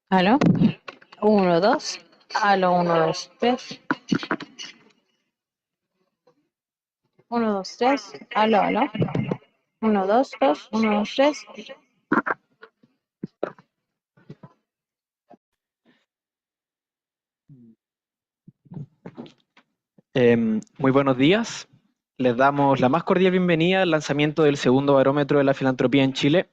Aló, uno, dos, aló, uno, dos, tres, uno, dos, tres, aló, aló, uno, dos, dos, uno, dos, tres. Muy buenos días. Les damos la más cordial bienvenida al lanzamiento del segundo barómetro de la filantropía en Chile.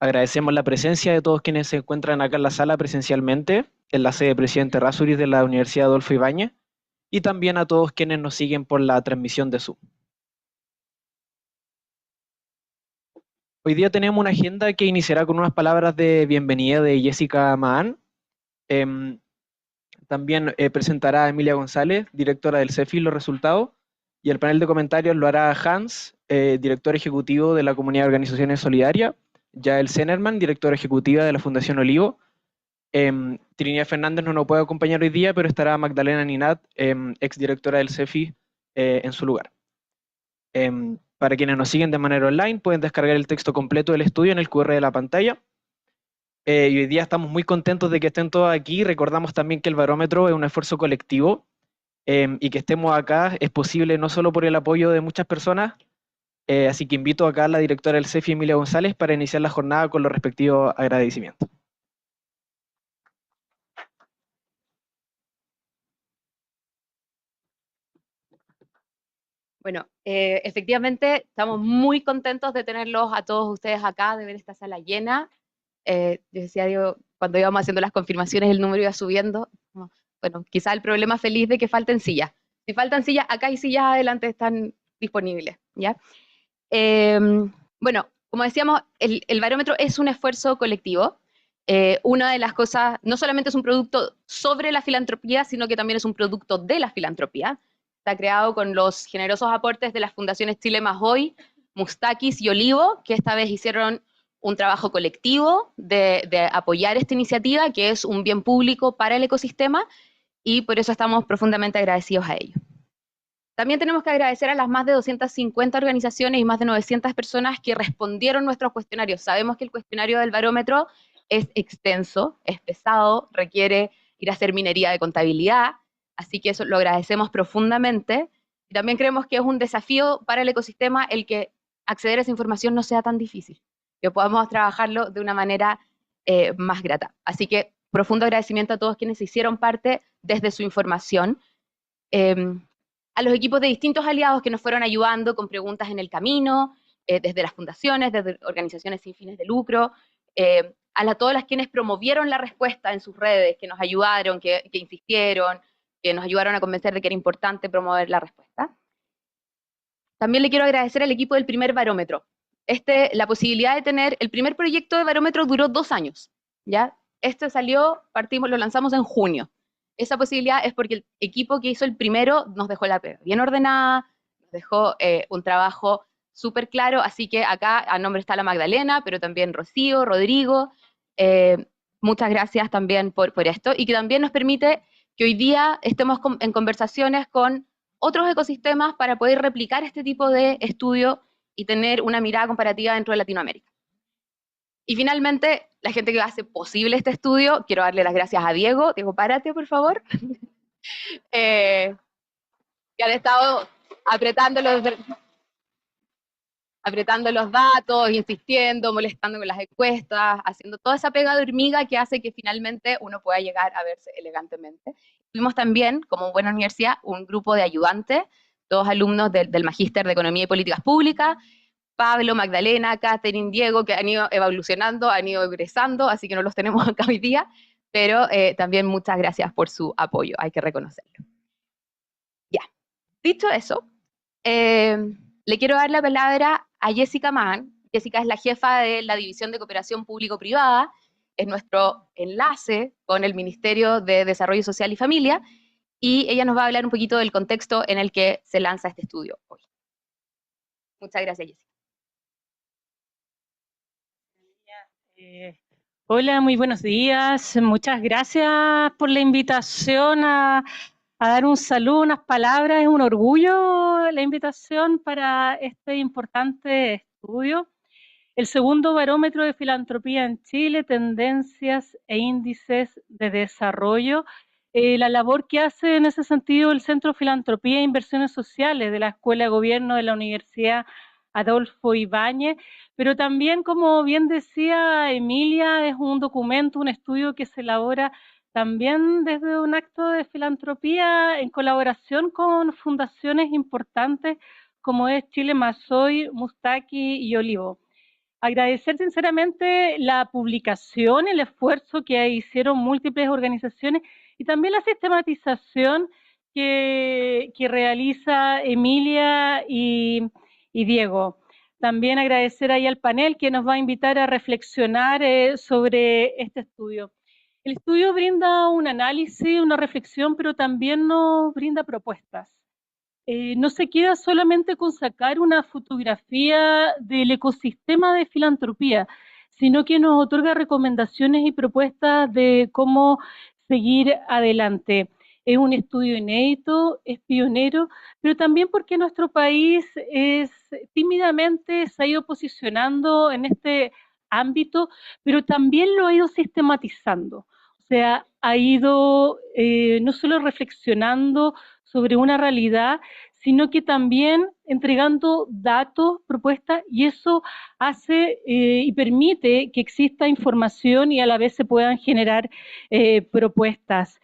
Agradecemos la presencia de todos quienes se encuentran acá en la sala presencialmente, en la sede Presidente Errázuriz de la Universidad Adolfo Ibáñez, y también a todos quienes nos siguen por la transmisión de Zoom. Hoy día tenemos una agenda que iniciará con unas palabras de bienvenida de Jessica Mahan. Em, También presentará a Emilia González, directora del CEFI, los resultados, y el panel de comentarios lo hará Hans, director ejecutivo de la Comunidad de Organizaciones Solidarias, Yael Zenerman, directora ejecutiva de la Fundación Olivo. Trinidad Fernández no nos puede acompañar hoy día, pero estará Magdalena Ninat, exdirectora del CEFI, en su lugar. Para quienes nos siguen de manera online, pueden descargar el texto completo del estudio en el QR de la pantalla. Y hoy día estamos muy contentos de que estén todos aquí. Recordamos también que el barómetro es un esfuerzo colectivo, y que estemos acá es posible no solo por el apoyo de muchas personas, así que invito acá a la directora del CEFI, Emilia González, para iniciar la jornada con los respectivos agradecimientos. Bueno, efectivamente estamos muy contentos de tenerlos a todos ustedes acá, de ver esta sala llena. Yo decía, digo, cuando íbamos haciendo las confirmaciones el número iba subiendo. Bueno, quizá el problema feliz de que falten sillas. Si faltan sillas, acá hay sillas adelante, están disponibles, ¿ya? Eh, bueno, como decíamos, el barómetro es un esfuerzo colectivo. Una de las cosas, no solamente es un producto sobre la filantropía, sino que también es un producto de la filantropía. Está creado con los generosos aportes de las fundaciones Chile Más Hoy, Mustakis y Olivo, que esta vez hicieron un trabajo colectivo de apoyar esta iniciativa, que es un bien público para el ecosistema, y por eso estamos profundamente agradecidos a ellos. También tenemos que agradecer a las más de 250 organizaciones y más de 900 personas que respondieron nuestros cuestionarios. Sabemos que el cuestionario del barómetro es extenso, es pesado, requiere ir a hacer minería de contabilidad, así que eso lo agradecemos profundamente. Y también creemos que es un desafío para el ecosistema el que acceder a esa información no sea tan difícil, que podamos trabajarlo de una manera más grata. Así que profundo agradecimiento a todos quienes hicieron parte desde su información. A los equipos de distintos aliados que nos fueron ayudando con preguntas en el camino, desde las fundaciones, desde organizaciones sin fines de lucro, todas las quienes promovieron la respuesta en sus redes, que nos ayudaron, que insistieron, que nos ayudaron a convencer de que era importante promover la respuesta. También le quiero agradecer al equipo del primer barómetro. La posibilidad de tener, el primer proyecto de barómetro duró 2 años, ¿ya? Lo lanzamos en junio. Esa posibilidad es porque el equipo que hizo el primero nos dejó la pega bien ordenada, nos dejó un trabajo súper claro, así que acá a nombre está la Magdalena, pero también Rocío, Rodrigo, muchas gracias también por esto, y que también nos permite que hoy día estemos en conversaciones con otros ecosistemas para poder replicar este tipo de estudio y tener una mirada comparativa dentro de Latinoamérica. Y finalmente, la gente que hace posible este estudio, quiero darle las gracias a Diego. Diego, párate, por favor. Que han estado apretando los datos, insistiendo, molestando con las encuestas, haciendo toda esa pega de hormiga que hace que finalmente uno pueda llegar a verse elegantemente. Tuvimos también, como buena universidad, un grupo de ayudantes, todos alumnos del Magíster de Economía y Políticas Públicas, Pablo, Magdalena, Catherine, Diego, que han ido evolucionando, han ido egresando, así que no los tenemos acá hoy día, pero también muchas gracias por su apoyo, hay que reconocerlo. Ya, dicho eso, le quiero dar la palabra a Jessica Mahan. Jessica es la jefa de la División de Cooperación Público-Privada, es nuestro enlace con el Ministerio de Desarrollo Social y Familia, y ella nos va a hablar un poquito del contexto en el que se lanza este estudio hoy. Muchas gracias, Jessica. Hola, muy buenos días. Muchas gracias por la invitación a dar un saludo, unas palabras. Es un orgullo la invitación para este importante estudio. el segundo barómetro de filantropía en Chile, tendencias e índices de desarrollo. La labor que hace en ese sentido el Centro de Filantropía e Inversiones Sociales de la Escuela de Gobierno de la Universidad Adolfo Ibáñez, pero también, como bien decía Emilia, es un documento, un estudio que se elabora también desde un acto de filantropía en colaboración con fundaciones importantes como es Chile Mazoy, Mustaki y Olivo. Agradecer sinceramente la publicación, el esfuerzo que hicieron múltiples organizaciones y también la sistematización que realiza Emilia y Diego. También agradecer ahí al panel que nos va a invitar a reflexionar sobre este estudio. El estudio brinda un análisis, una reflexión, pero también nos brinda propuestas. No se queda solamente con sacar una fotografía del ecosistema de filantropía, sino que nos otorga recomendaciones y propuestas de cómo seguir adelante. Es un estudio inédito, es pionero, pero también porque nuestro país tímidamente se ha ido posicionando en este ámbito, pero también lo ha ido sistematizando. O sea, ha ido no solo reflexionando sobre una realidad, sino que también entregando datos, propuestas, y eso hace y permite que exista información y a la vez se puedan generar propuestas.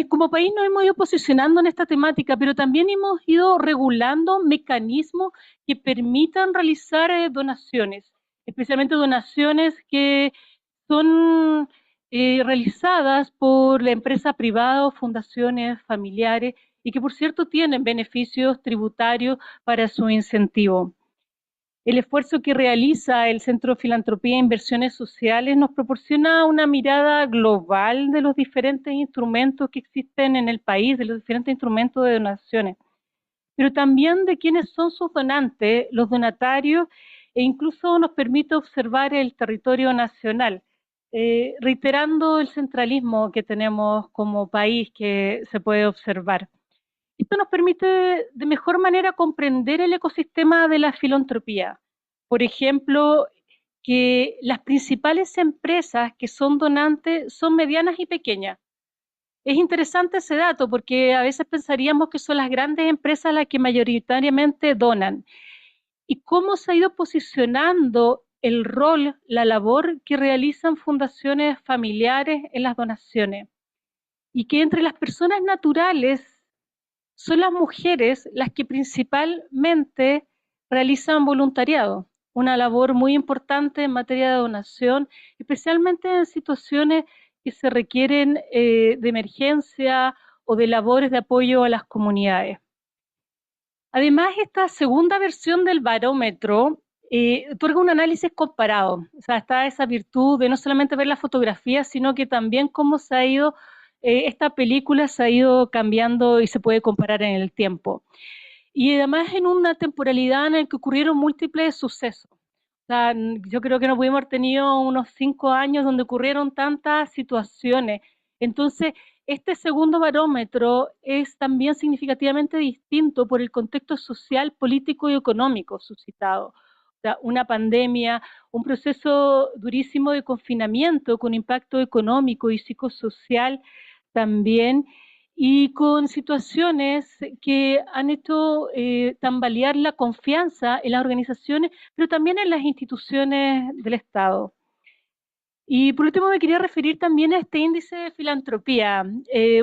Como país nos hemos ido posicionando en esta temática, pero también hemos ido regulando mecanismos que permitan realizar donaciones, especialmente donaciones que son realizadas por la empresa privada o fundaciones familiares y que, por cierto, tienen beneficios tributarios para su incentivo. El esfuerzo que realiza el Centro de Filantropía e Inversiones Sociales nos proporciona una mirada global de los diferentes instrumentos que existen en el país, de los diferentes instrumentos de donaciones, pero también de quiénes son sus donantes, los donatarios, e incluso nos permite observar el territorio nacional, reiterando el centralismo que tenemos como país que se puede observar. Esto nos permite de mejor manera comprender el ecosistema de la filantropía. Por ejemplo, que las principales empresas que son donantes son medianas y pequeñas. Es interesante ese dato porque a veces pensaríamos que son las grandes empresas las que mayoritariamente donan. Y cómo se ha ido posicionando el rol, la labor que realizan fundaciones familiares en las donaciones. Y que entre las personas naturales son las mujeres las que principalmente realizan voluntariado, una labor muy importante en materia de donación, especialmente en situaciones que se requieren de emergencia o de labores de apoyo a las comunidades. Además, esta segunda versión del barómetro otorga un análisis comparado, o sea, está esa virtud de no solamente ver la fotografía, sino que también cómo se ha ido esta película se ha ido cambiando y se puede comparar en el tiempo. Y además en una temporalidad en la que ocurrieron múltiples sucesos. O sea, yo creo que no pudimos haber tenido unos 5 años donde ocurrieron tantas situaciones. Entonces, este segundo barómetro es también significativamente distinto por el contexto social, político y económico suscitado. O sea, una pandemia, un proceso durísimo de confinamiento con impacto económico y psicosocial también, y con situaciones que han hecho tambalear la confianza en las organizaciones, pero también en las instituciones del Estado. Y por último me quería referir también a este índice de filantropía,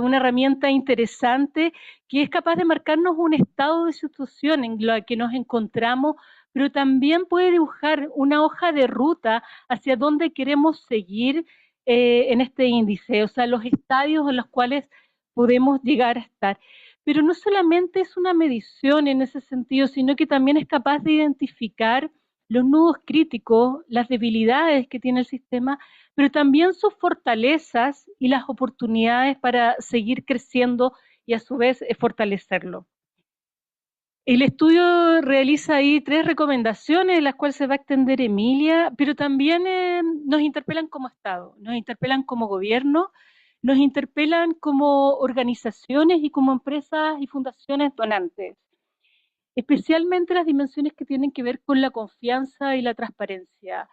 una herramienta interesante que es capaz de marcarnos un estado de situación en la que nos encontramos, pero también puede dibujar una hoja de ruta hacia dónde queremos seguir en este índice, o sea, los estadios en los cuales podemos llegar a estar. Pero no solamente es una medición en ese sentido, sino que también es capaz de identificar los nudos críticos, las debilidades que tiene el sistema, pero también sus fortalezas y las oportunidades para seguir creciendo y a su vez fortalecerlo. El estudio realiza ahí 3 recomendaciones, las cuales se va a extender Emilia, pero también nos interpelan como Estado, nos interpelan como gobierno, nos interpelan como organizaciones y como empresas y fundaciones donantes. especialmente las dimensiones que tienen que ver con la confianza y la transparencia.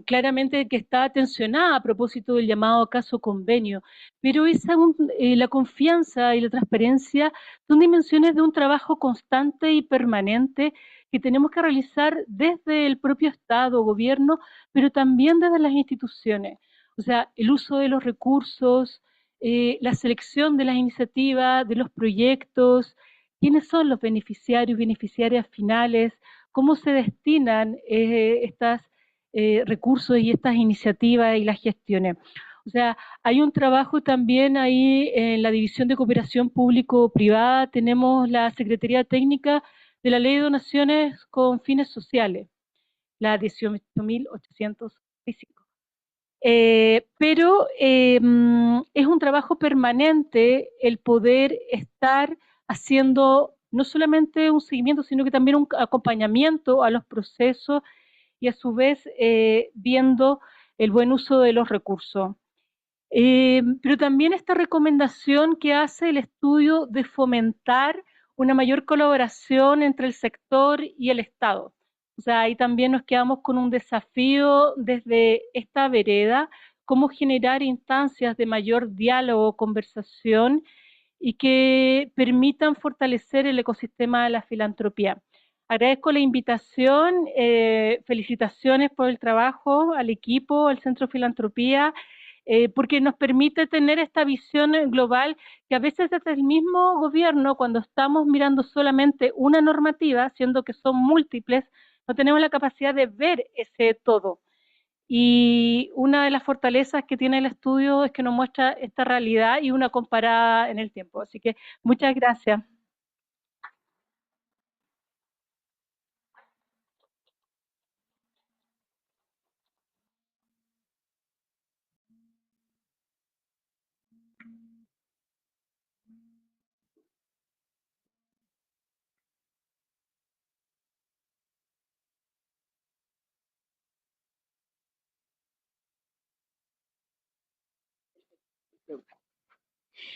Claramente que está tensionada a propósito del llamado caso convenio, pero la confianza y la transparencia son dimensiones de un trabajo constante y permanente que tenemos que realizar desde el propio Estado, gobierno, pero también desde las instituciones. O sea, el uso de los recursos, la selección de las iniciativas, de los proyectos, quiénes son los beneficiarios, beneficiarias finales, cómo se destinan estas recursos y estas iniciativas y las gestiones. O sea, hay un trabajo también ahí en la División de Cooperación Público-Privada, tenemos la Secretaría Técnica de la Ley de Donaciones con Fines Sociales, la 18.865. Pero es un trabajo permanente el poder estar haciendo no solamente un seguimiento, sino que también un acompañamiento a los procesos y a su vez viendo el buen uso de los recursos. Pero también esta recomendación que hace el estudio de fomentar una mayor colaboración entre el sector y el Estado. O sea, ahí también nos quedamos con un desafío desde esta vereda, cómo generar instancias de mayor diálogo, conversación y que permitan fortalecer el ecosistema de la filantropía. Agradezco la invitación, felicitaciones por el trabajo al equipo, al Centro Filantropía, porque nos permite tener esta visión global que a veces desde el mismo gobierno, cuando estamos mirando solamente una normativa, siendo que son múltiples, no tenemos la capacidad de ver ese todo. Y una de las fortalezas que tiene el estudio es que nos muestra esta realidad y una comparada en el tiempo. Así que muchas gracias.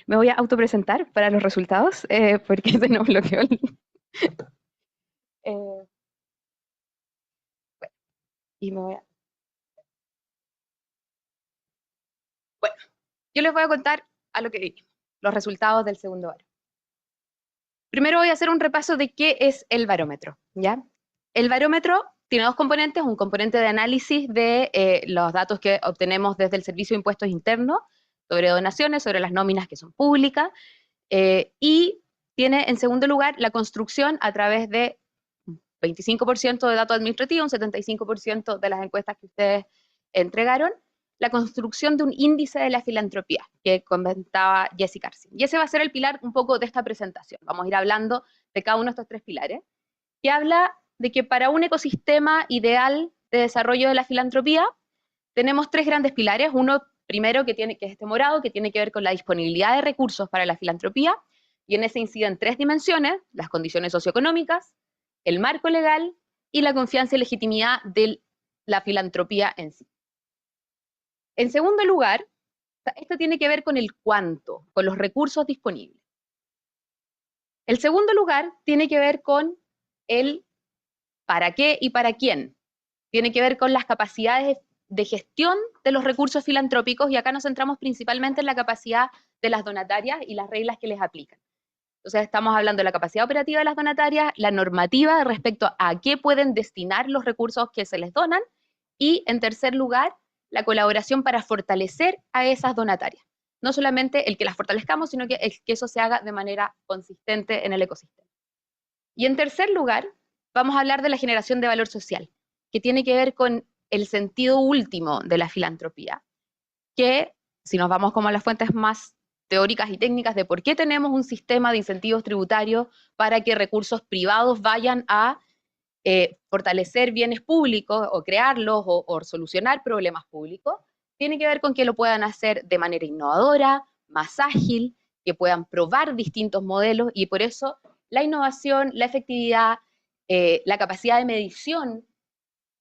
Me voy a autopresentar para los resultados, porque se nos bloqueó el... bueno, y me voy a... Bueno, yo les voy a contar a lo que vinimos, los resultados del segundo barómetro. Primero voy a hacer un repaso de qué es el barómetro, ¿ya? El barómetro tiene dos componentes, un componente de análisis de los datos que obtenemos desde el Servicio de Impuestos Internos, sobre donaciones, sobre las nóminas que son públicas, y tiene en segundo lugar la construcción a través de 25% de datos administrativos, un 75% de las encuestas que ustedes entregaron, la construcción de un índice de la filantropía que comentaba Jessica Arce. Y ese va a ser el pilar un poco de esta presentación. Vamos a ir hablando de cada uno de estos tres pilares, que habla de que para un ecosistema ideal de desarrollo de la filantropía tenemos tres grandes pilares. Uno primero que es este morado, que tiene que ver con la disponibilidad de recursos para la filantropía, y en ese inciden tres dimensiones: las condiciones socioeconómicas, el marco legal y la confianza y legitimidad de la filantropía en sí. En segundo lugar, esto tiene que ver con el cuánto, con los recursos disponibles. El segundo lugar tiene que ver con el para qué y para quién. Tiene que ver con las capacidades de gestión de los recursos filantrópicos, y acá nos centramos principalmente en la capacidad de las donatarias y las reglas que les aplican. Entonces estamos hablando de la capacidad operativa de las donatarias, la normativa respecto a qué pueden destinar los recursos que se les donan, y en tercer lugar, la colaboración para fortalecer a esas donatarias. No solamente el que las fortalezcamos, sino que eso se haga de manera consistente en el ecosistema. Y en tercer lugar, vamos a hablar de la generación de valor social, que tiene que ver con el sentido último de la filantropía, que si nos vamos como a las fuentes más teóricas y técnicas de por qué tenemos un sistema de incentivos tributarios para que recursos privados vayan a fortalecer bienes públicos o crearlos o solucionar problemas públicos, tiene que ver con que lo puedan hacer de manera innovadora, más ágil, que puedan probar distintos modelos, y por eso la innovación, la efectividad, la capacidad de medición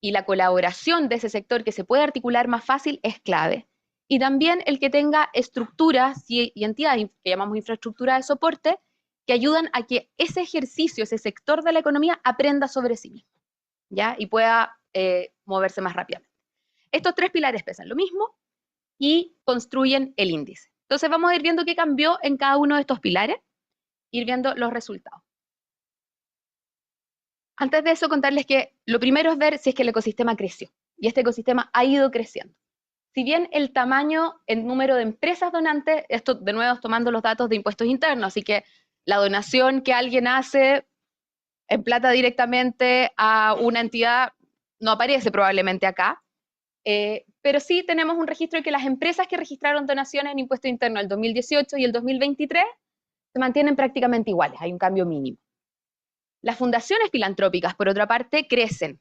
y la colaboración de ese sector que se puede articular más fácil es clave. Y también el que tenga estructuras y entidades que llamamos infraestructura de soporte que ayudan a que ese ejercicio, ese sector de la economía aprenda sobre sí mismo, ¿ya? Y pueda moverse más rápidamente. Estos 3 pilares pesan lo mismo y construyen el índice. Entonces vamos a ir viendo qué cambió en cada uno de estos pilares, ir viendo los resultados. Antes de eso, contarles que lo primero es ver si es que el ecosistema creció, y este ecosistema ha ido creciendo. Si bien el tamaño, el número de empresas donantes, esto de nuevo tomando los datos de impuestos internos, así que la donación que alguien hace en plata directamente a una entidad no aparece probablemente acá, pero sí tenemos un registro de que las empresas que registraron donaciones en impuesto interno el 2018 y el 2023 se mantienen prácticamente iguales, hay un cambio mínimo. Las fundaciones filantrópicas, por otra parte, crecen.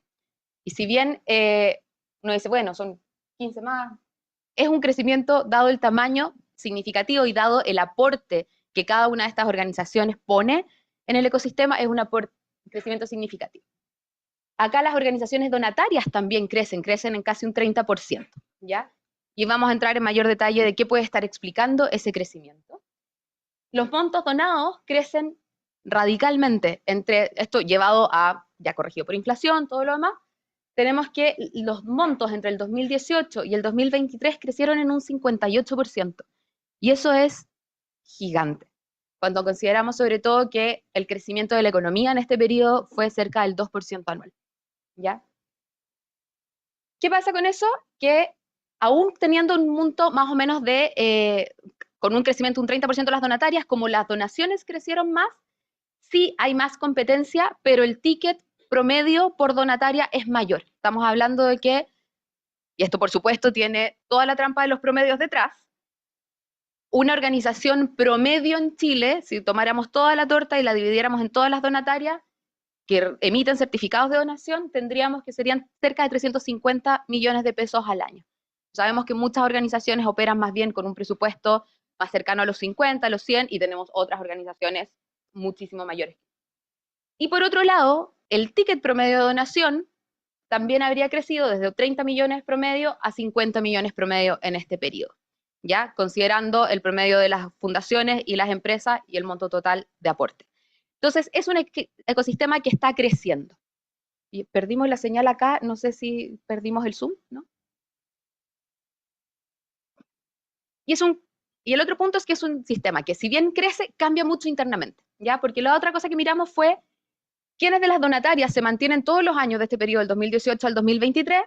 Y si bien uno dice, bueno, son 15 más, es un crecimiento dado el tamaño significativo y dado el aporte que cada una de estas organizaciones pone en el ecosistema, es un crecimiento significativo. Acá las organizaciones donatarias también crecen en casi un 30%, ¿ya? Y vamos a entrar en mayor detalle de qué puede estar explicando ese crecimiento. Los montos donados crecen radicalmente, entre esto llevado a, ya corregido por inflación, todo lo demás, tenemos que los montos entre el 2018 y el 2023 crecieron en un 58%, y eso es gigante, cuando consideramos sobre todo que el crecimiento de la economía en este periodo fue cerca del 2% anual, ¿ya? ¿Qué pasa con eso? Que aún teniendo un monto más o menos de, con un crecimiento de un 30% de las donatarias, como las donaciones crecieron más, sí hay más competencia, pero el ticket promedio por donataria es mayor. Estamos hablando de que, y esto por supuesto tiene toda la trampa de los promedios detrás, una organización promedio en Chile, si tomáramos toda la torta y la dividiéramos en todas las donatarias que emiten certificados de donación, tendríamos que serían cerca de 350 millones de pesos al año. Sabemos que muchas organizaciones operan más bien con un presupuesto más cercano a los 50, a los 100, y tenemos otras organizaciones muchísimo mayores. Y por otro lado, el ticket promedio de donación también habría crecido desde 30 millones promedio a 50 millones promedio en este periodo, ¿ya? Considerando el promedio de las fundaciones y las empresas y el monto total de aporte. Entonces, es un ecosistema que está creciendo. Y perdimos la señal acá, no sé si perdimos el zoom, ¿no? Y el otro punto es que es un sistema que si bien crece, cambia mucho internamente, ¿ya? Porque la otra cosa que miramos fue quiénes de las donatarias se mantienen todos los años de este periodo, del 2018 al 2023,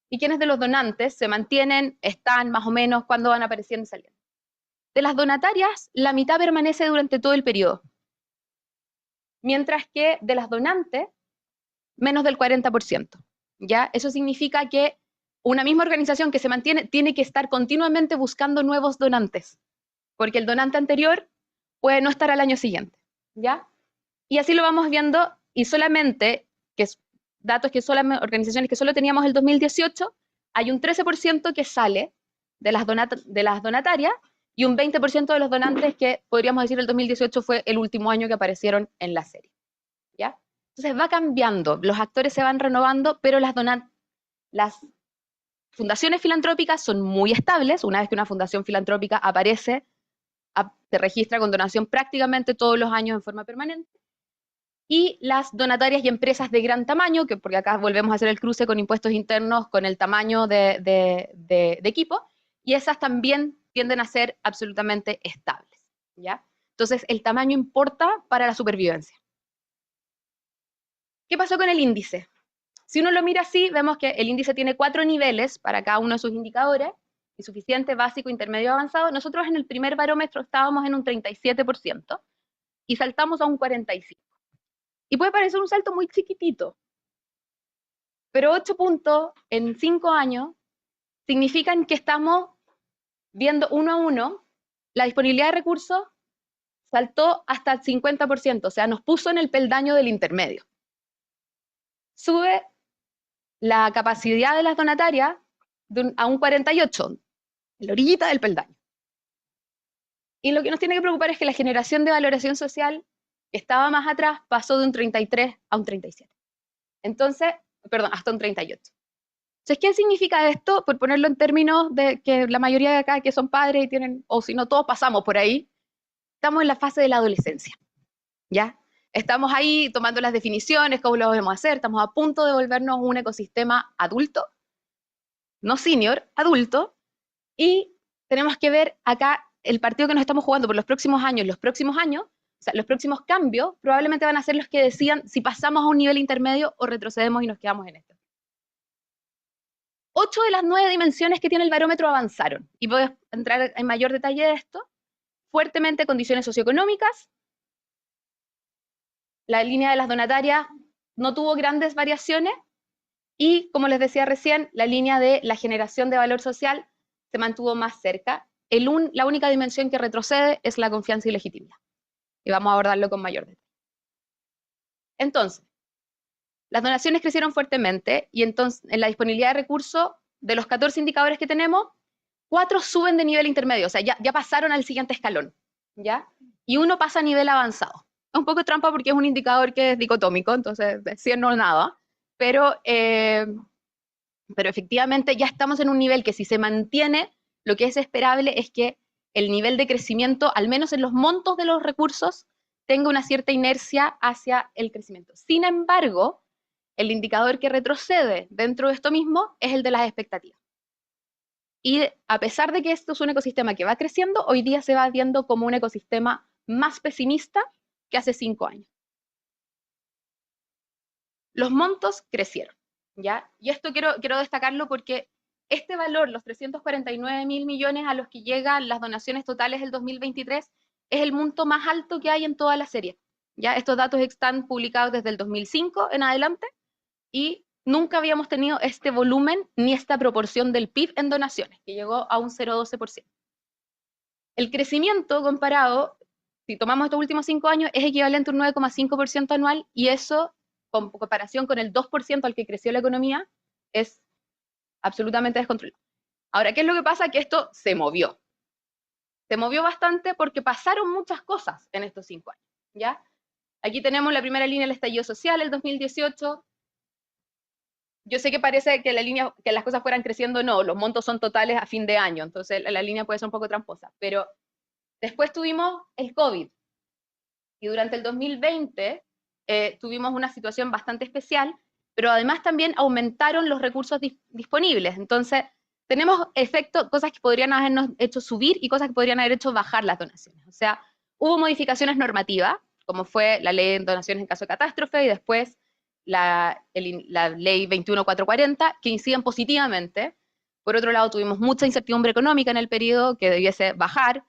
y quiénes de los donantes se mantienen, están más o menos, cuando van apareciendo y saliendo. De las donatarias, la mitad permanece durante todo el periodo, mientras que de las donantes, menos del 40%, ¿ya? Eso significa que una misma organización que se mantiene tiene que estar continuamente buscando nuevos donantes, porque el donante anterior puede no estar al año siguiente, ¿ya? Y así lo vamos viendo, y solamente, que es datos que solamente, organizaciones que solo teníamos el 2018, hay un 13% que sale de las donatarias, y un 20% de los donantes que podríamos decir el 2018 fue el último año que aparecieron en la serie, ¿ya? Entonces va cambiando, los actores se van renovando, pero las fundaciones filantrópicas son muy estables. Una vez que una fundación filantrópica aparece, se registra con donación prácticamente todos los años en forma permanente. Y las donatarias y empresas de gran tamaño, porque acá volvemos a hacer el cruce con impuestos internos, con el tamaño de equipo, y esas también tienden a ser absolutamente estables, ¿ya? Entonces el tamaño importa para la supervivencia. ¿Qué pasó con el índice? Si uno lo mira así, vemos que el índice tiene 4 niveles para cada uno de sus indicadores, insuficiente, básico, intermedio, avanzado. Nosotros en el primer barómetro estábamos en un 37% y saltamos a un 45%. Y puede parecer un salto muy chiquitito, pero 8 puntos en 5 años significan que estamos viendo uno a uno, la disponibilidad de recursos saltó hasta el 50%, o sea, nos puso en el peldaño del intermedio. Sube la capacidad de las donatarias a un 48%, en la orillita del peldaño. Y lo que nos tiene que preocupar es que la generación de valoración social, que estaba más atrás, pasó de un 33 a un 37. Entonces, perdón, hasta un 38. Entonces, ¿qué significa esto? Por ponerlo en términos de que la mayoría de acá que son padres y tienen, o si no todos pasamos por ahí, estamos en la fase de la adolescencia, ¿ya? Estamos ahí tomando las definiciones, cómo lo vamos a hacer, estamos a punto de volvernos un ecosistema adulto, no senior, adulto, y tenemos que ver acá el partido que nos estamos jugando por los próximos años, o sea, los próximos cambios probablemente van a ser los que decidan si pasamos a un nivel intermedio o retrocedemos y nos quedamos en esto. 8 de las 9 dimensiones que tiene el barómetro avanzaron, y voy a entrar en mayor detalle de esto. Fuertemente condiciones socioeconómicas, la línea de las donatarias no tuvo grandes variaciones, y como les decía recién, la línea de la generación de valor social se mantuvo más cerca. La única dimensión que retrocede es la confianza y legitimidad, y vamos a abordarlo con mayor detalle. Entonces, las donaciones crecieron fuertemente, y entonces en la disponibilidad de recursos, de los 14 indicadores que tenemos, 4 suben de nivel intermedio, o sea, ya pasaron al siguiente escalón, ¿ya? Y 1 pasa a nivel avanzado. Es un poco trampa porque es un indicador que es dicotómico, entonces sí no nada, pero efectivamente ya estamos en un nivel que si se mantiene, lo que es esperable es que el nivel de crecimiento, al menos en los montos de los recursos, tenga una cierta inercia hacia el crecimiento. Sin embargo, el indicador que retrocede dentro de esto mismo es el de las expectativas. Y a pesar de que esto es un ecosistema que va creciendo, hoy día se va viendo como un ecosistema más pesimista que hace 5 años. Los montos crecieron, ¿ya? Y esto quiero destacarlo porque este valor, los 349.000 millones a los que llegan las donaciones totales del 2023, es el monto más alto que hay en toda la serie, ¿ya? Estos datos están publicados desde el 2005 en adelante, y nunca habíamos tenido este volumen ni esta proporción del PIB en donaciones, que llegó a un 0,12%. El crecimiento comparado, si tomamos estos últimos 5 años, es equivalente a un 9,5% anual, y eso, con comparación con el 2% al que creció la economía, es absolutamente descontrolado. Ahora, ¿qué es lo que pasa? Que esto se movió. Se movió bastante porque pasaron muchas cosas en estos 5 años, ¿ya? Aquí tenemos la primera línea del estallido social, el 2018. Yo sé que parece que que las cosas fueran creciendo, no, los montos son totales a fin de año, entonces la línea puede ser un poco tramposa, pero después tuvimos el COVID, y durante el 2020 tuvimos una situación bastante especial, pero además también aumentaron los recursos disponibles, entonces tenemos cosas que podrían habernos hecho subir y cosas que podrían haber hecho bajar las donaciones, o sea, hubo modificaciones normativas, como fue la ley de donaciones en caso de catástrofe, y después la ley 21440, que inciden positivamente. Por otro lado, tuvimos mucha incertidumbre económica en el periodo que debiese bajar.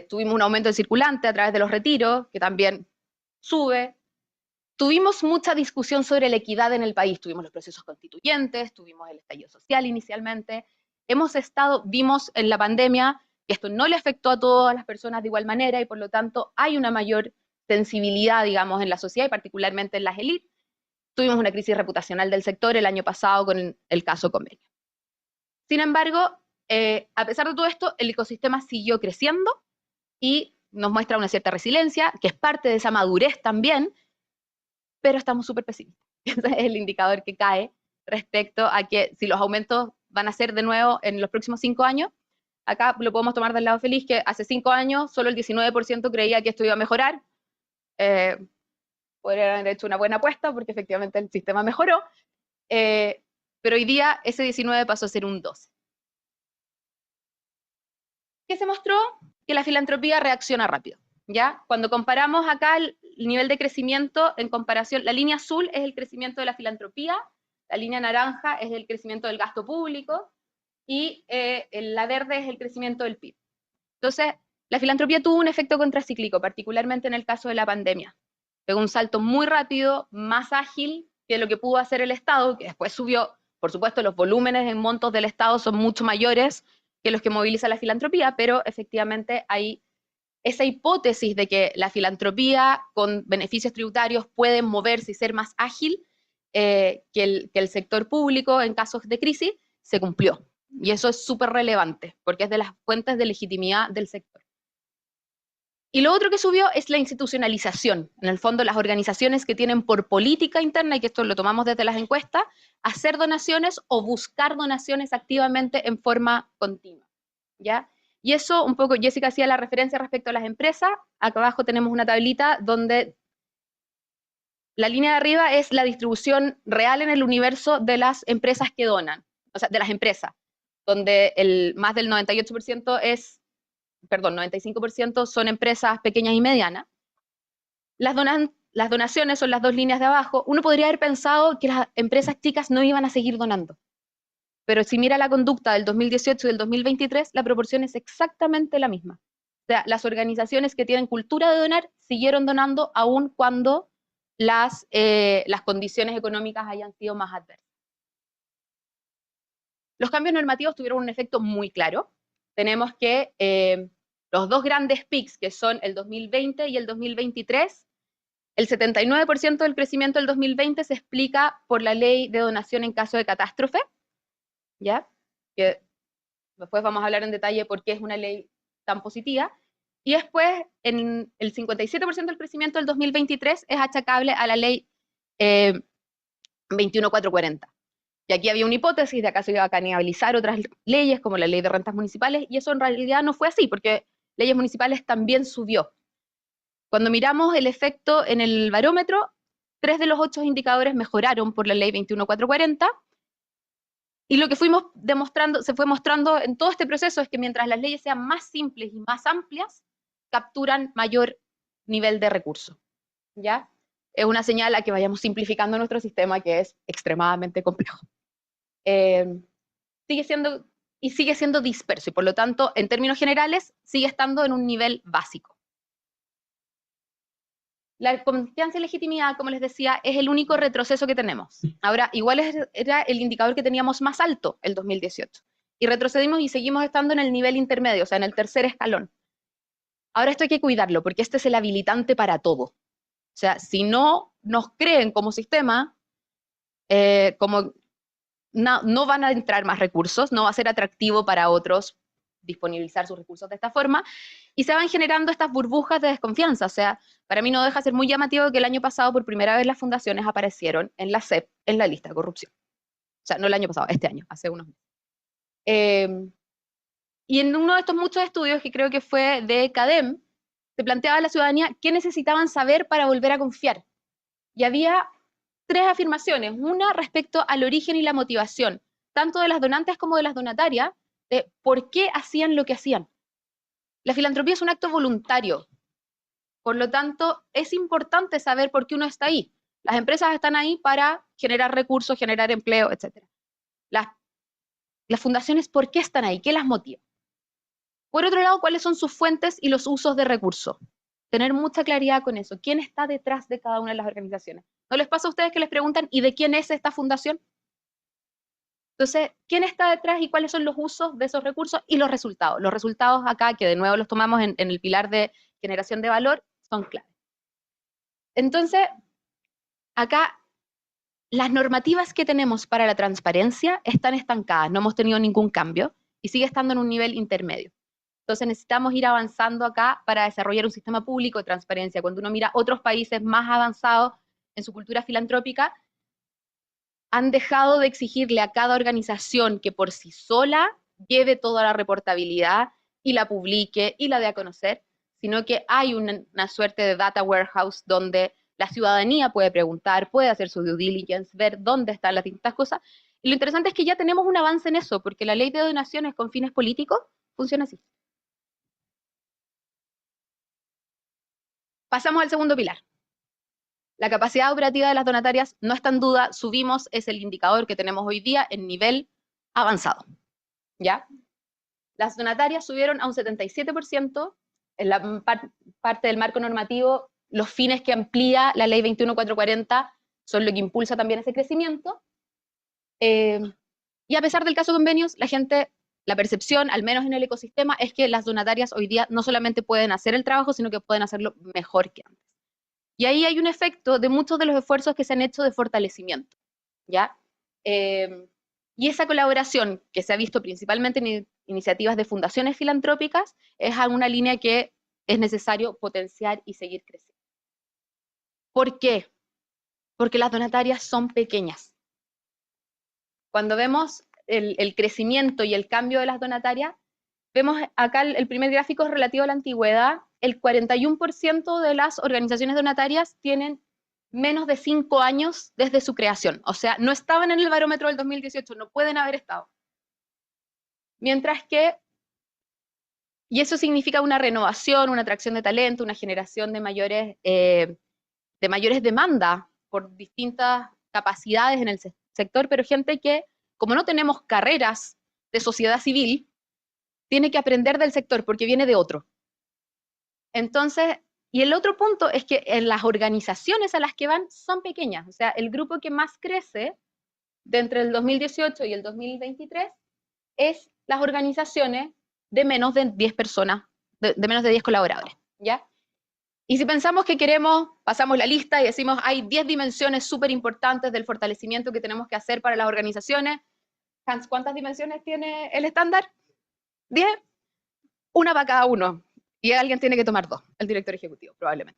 Tuvimos un aumento de circulante a través de los retiros, que también sube. Tuvimos mucha discusión sobre la equidad en el país. Tuvimos los procesos constituyentes, tuvimos el estallido social inicialmente. Vimos en la pandemia que esto no le afectó a todas las personas de igual manera, y por lo tanto hay una mayor sensibilidad, digamos, en la sociedad y particularmente en las élites. Tuvimos una crisis reputacional del sector el año pasado con el caso Convenio. Sin embargo, a pesar de todo esto, el ecosistema siguió creciendo y nos muestra una cierta resiliencia, que es parte de esa madurez también, pero estamos súper pesimistas. Ese es el indicador que cae respecto a que si los aumentos van a ser de nuevo en los próximos 5 años, acá lo podemos tomar del lado feliz, que hace 5 años solo el 19% creía que esto iba a mejorar. Podrían haber hecho una buena apuesta porque efectivamente el sistema mejoró, pero hoy día ese 19 pasó a ser un 12. ¿Qué se mostró? Que la filantropía reacciona rápido, ¿ya? Cuando comparamos acá el nivel de crecimiento en comparación, la línea azul es el crecimiento de la filantropía, la línea naranja es el crecimiento del gasto público, y la verde es el crecimiento del PIB. Entonces, la filantropía tuvo un efecto contracíclico, particularmente en el caso de la pandemia. Pegó un salto muy rápido, más ágil que lo que pudo hacer el Estado, que después subió. Por supuesto, los volúmenes en montos del Estado son mucho mayores que los que moviliza la filantropía, pero efectivamente hay esa hipótesis de que la filantropía con beneficios tributarios puede moverse y ser más ágil que el sector público en casos de crisis, se cumplió. Y eso es súper relevante, porque es de las fuentes de legitimidad del sector. Y lo otro que subió es la institucionalización. En el fondo, las organizaciones que tienen por política interna, y que esto lo tomamos desde las encuestas, hacer donaciones o buscar donaciones activamente en forma continua, ¿ya? Y eso un poco, Jessica hacía la referencia respecto a las empresas. Acá abajo tenemos una tablita donde la línea de arriba es la distribución real en el universo de las empresas que donan, o sea, de las empresas, donde más del 98% perdón, 95% son empresas pequeñas y medianas. Las donaciones son las dos líneas de abajo. Uno podría haber pensado que las empresas chicas no iban a seguir donando. Pero si mira la conducta del 2018 y del 2023, la proporción es exactamente la misma. O sea, las organizaciones que tienen cultura de donar siguieron donando aun cuando las condiciones económicas hayan sido más adversas. Los cambios normativos tuvieron un efecto muy claro. Tenemos que los dos grandes peaks, que son el 2020 y el 2023, el 79% del crecimiento del 2020 se explica por la ley de donación en caso de catástrofe, ¿ya? Que después vamos a hablar en detalle por qué es una ley tan positiva. Y después, el 57% del crecimiento del 2023 es achacable a la ley 21440. Y aquí había una hipótesis de acaso iba a canibalizar otras leyes, como la ley de rentas municipales, y eso en realidad no fue así, porque leyes municipales también subió. Cuando miramos el efecto en el barómetro, 3 de los 8 indicadores mejoraron por la ley 21440, y lo que se fue mostrando en todo este proceso es que mientras las leyes sean más simples y más amplias, capturan mayor nivel de recursos, ¿ya? Es una señal a que vayamos simplificando nuestro sistema, que es extremadamente complejo. Sigue siendo disperso, y por lo tanto, en términos generales, sigue estando en un nivel básico. La confianza y legitimidad, como les decía, es el único retroceso que tenemos. Ahora, igual era el indicador que teníamos más alto el 2018. Y retrocedimos y seguimos estando en el nivel intermedio, o sea, en el tercer escalón. Ahora esto hay que cuidarlo, porque este es el habilitante para todo. O sea, si no nos creen como sistema, no van a entrar más recursos, no va a ser atractivo para otros disponibilizar sus recursos de esta forma, y se van generando estas burbujas de desconfianza. O sea, para mí no deja de ser muy llamativo que el año pasado por primera vez las fundaciones aparecieron en la SEP, en la lista de corrupción. O sea, no el año pasado, este año, hace unos meses. Y en uno de estos muchos estudios, que creo que fue de CADEM, se planteaba a la ciudadanía qué necesitaban saber para volver a confiar. Y había 3 afirmaciones, una respecto al origen y la motivación, tanto de las donantes como de las donatarias, de por qué hacían lo que hacían. La filantropía es un acto voluntario, por lo tanto, es importante saber por qué uno está ahí. Las empresas están ahí para generar recursos, generar empleo, etc. Las fundaciones, ¿por qué están ahí? ¿Qué las motiva? Por otro lado, ¿cuáles son sus fuentes y los usos de recursos? Tener mucha claridad con eso. ¿Quién está detrás de cada una de las organizaciones? ¿No les pasa a ustedes que les preguntan, ¿y de quién es esta fundación? Entonces, ¿quién está detrás y cuáles son los usos de esos recursos y los resultados? Los resultados acá, que de nuevo los tomamos en el pilar de generación de valor, son claves. Entonces, acá, las normativas que tenemos para la transparencia están estancadas, no hemos tenido ningún cambio y sigue estando en un nivel intermedio. Entonces necesitamos ir avanzando acá para desarrollar un sistema público de transparencia. Cuando uno mira otros países más avanzados en su cultura filantrópica, han dejado de exigirle a cada organización que por sí sola lleve toda la reportabilidad y la publique y la dé a conocer, sino que hay una suerte de data warehouse donde la ciudadanía puede preguntar, puede hacer su due diligence, ver dónde están las distintas cosas. Y lo interesante es que ya tenemos un avance en eso, porque la ley de donaciones con fines políticos funciona así. Pasamos al segundo pilar. La capacidad operativa de las donatarias no está en duda, subimos, es el indicador que tenemos hoy día en nivel avanzado. ¿Ya? Las donatarias subieron a un 77%, en la parte del marco normativo, los fines que amplía la ley 21440 son lo que impulsa también ese crecimiento. Y a pesar del caso de convenios, la percepción, al menos en el ecosistema, es que las donatarias hoy día no solamente pueden hacer el trabajo, sino que pueden hacerlo mejor que antes. Y ahí hay un efecto de muchos de los esfuerzos que se han hecho de fortalecimiento, ¿ya? Y esa colaboración que se ha visto principalmente en iniciativas de fundaciones filantrópicas es una línea que es necesario potenciar y seguir creciendo. ¿Por qué? Porque las donatarias son pequeñas. Cuando vemos el crecimiento y el cambio de las donatarias, Vemos acá el primer gráfico es relativo a la antigüedad. El 41% de las organizaciones donatarias tienen menos de 5 años desde su creación. O sea, no estaban en el barómetro del 2018, no pueden haber estado. Mientras que, y eso significa una renovación, una atracción de talento, una generación de mayores demandas por distintas capacidades en el sector, pero gente que, como no tenemos carreras de sociedad civil, tiene que aprender del sector porque viene de otro. Entonces, y el otro punto es que en las organizaciones a las que van son pequeñas, o sea, el grupo que más crece de entre el 2018 y el 2023 es las organizaciones de menos de 10 personas, de menos de 10 colaboradores, ¿ya? Y si pensamos que queremos, pasamos la lista y decimos hay 10 dimensiones súper importantes del fortalecimiento que tenemos que hacer para las organizaciones. Hans, ¿cuántas dimensiones tiene el estándar? 10. Una para cada uno. Y alguien tiene que tomar 2, el director ejecutivo, probablemente.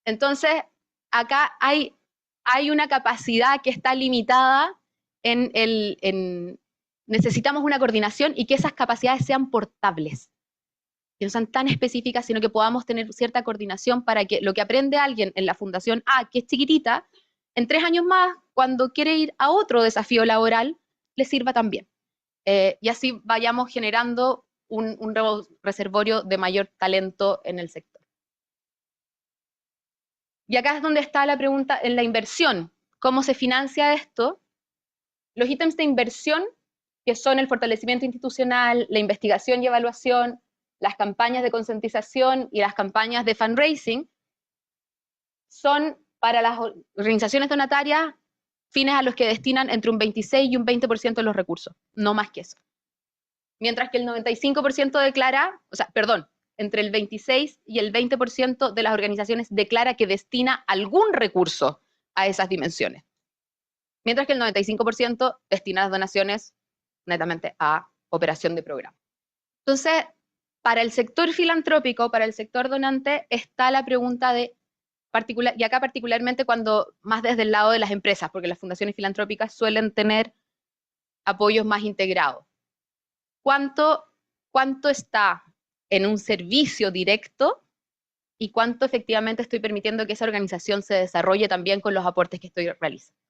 Entonces, acá hay una capacidad que está limitada necesitamos una coordinación y que esas capacidades sean portables, que no sean tan específicas, sino que podamos tener cierta coordinación para que lo que aprende alguien en la Fundación A, que es chiquitita, en 3 años más, cuando quiere ir a otro desafío laboral, le sirva también. Y así vayamos generando un reservorio de mayor talento en el sector. Y acá es donde está la pregunta en la inversión. ¿Cómo se financia esto? Los ítems de inversión, que son el fortalecimiento institucional, la investigación y evaluación, las campañas de concientización y las campañas de fundraising, son para las organizaciones donatarias fines a los que destinan entre un 26 y un 20% de los recursos, no más que eso. Mientras que el 95% declara, o sea, perdón, entre el 26 y el 20% de las organizaciones declara que destina algún recurso a esas dimensiones. Mientras que el 95% destina las donaciones netamente a operación de programa. Entonces, para el sector filantrópico, para el sector donante, está la pregunta de, y acá particularmente cuando más desde el lado de las empresas, porque las fundaciones filantrópicas suelen tener apoyos más integrados. ¿Cuánto está en un servicio directo y cuánto efectivamente estoy permitiendo que esa organización se desarrolle también con los aportes que estoy realizando?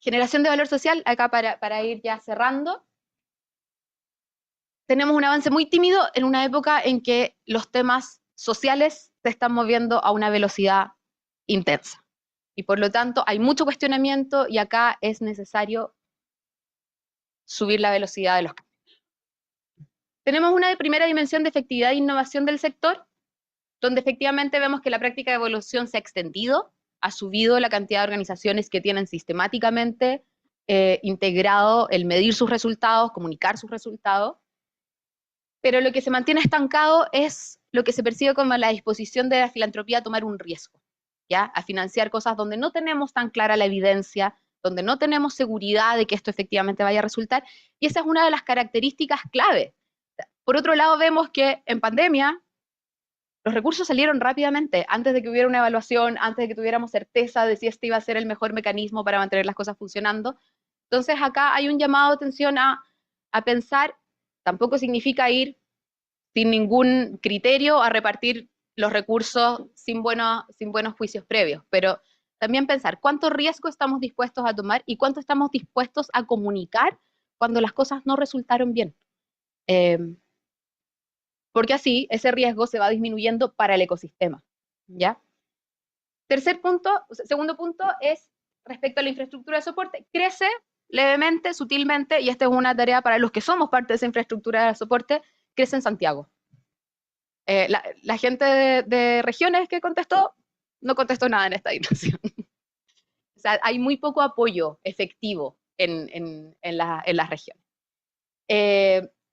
Generación de valor social, acá para ir ya cerrando. Tenemos un avance muy tímido en una época en que los temas sociales se están moviendo a una velocidad intensa. Y por lo tanto hay mucho cuestionamiento y acá es necesario subir la velocidad de los cambios. Tenemos una primera dimensión de efectividad e innovación del sector, donde efectivamente vemos que la práctica de evaluación se ha extendido, ha subido la cantidad de organizaciones que tienen sistemáticamente integrado el medir sus resultados, comunicar sus resultados, pero lo que se mantiene estancado es lo que se percibe como la disposición de la filantropía a tomar un riesgo, ¿ya? A financiar cosas donde no tenemos tan clara la evidencia, donde no tenemos seguridad de que esto efectivamente vaya a resultar, y esa es una de las características clave. Por otro lado, vemos que en pandemia los recursos salieron rápidamente, antes de que hubiera una evaluación, antes de que tuviéramos certeza de si este iba a ser el mejor mecanismo para mantener las cosas funcionando. Entonces acá hay un llamado de atención a pensar, tampoco significa ir sin ningún criterio a repartir los recursos sin buenos juicios previos, pero también pensar cuánto riesgo estamos dispuestos a tomar y cuánto estamos dispuestos a comunicar cuando las cosas no resultaron bien. Porque así ese riesgo se va disminuyendo para el ecosistema, ¿ya? Segundo punto es respecto a la infraestructura de soporte. Crece levemente, sutilmente, y esta es una tarea para los que somos parte de esa infraestructura de soporte, crece en Santiago. La gente de regiones que contestó, no contestó nada en esta dimensión. O sea, hay muy poco apoyo efectivo en las regiones.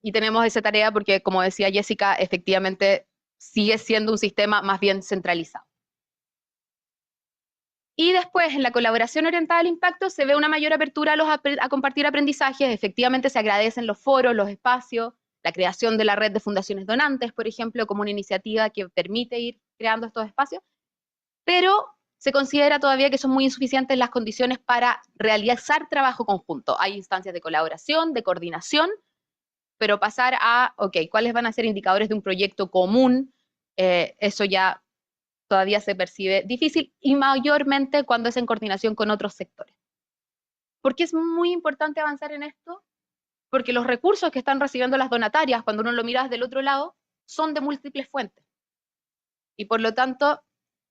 Y tenemos esa tarea porque, como decía Jessica, efectivamente sigue siendo un sistema más bien centralizado. Y después, en la colaboración orientada al impacto, se ve una mayor apertura a compartir aprendizajes. Efectivamente, se agradecen los foros, los espacios, la creación de la red de fundaciones donantes, por ejemplo, como una iniciativa que permite ir creando estos espacios. Pero se considera todavía que son muy insuficientes las condiciones para realizar trabajo conjunto. Hay instancias de colaboración, de coordinación, pero pasar a, ok, ¿cuáles van a ser indicadores de un proyecto común? Eso ya todavía se percibe difícil, y mayormente cuando es en coordinación con otros sectores. ¿Por qué es muy importante avanzar en esto? Porque los recursos que están recibiendo las donatarias, cuando uno lo mira desde el otro lado, son de múltiples fuentes. Y por lo tanto,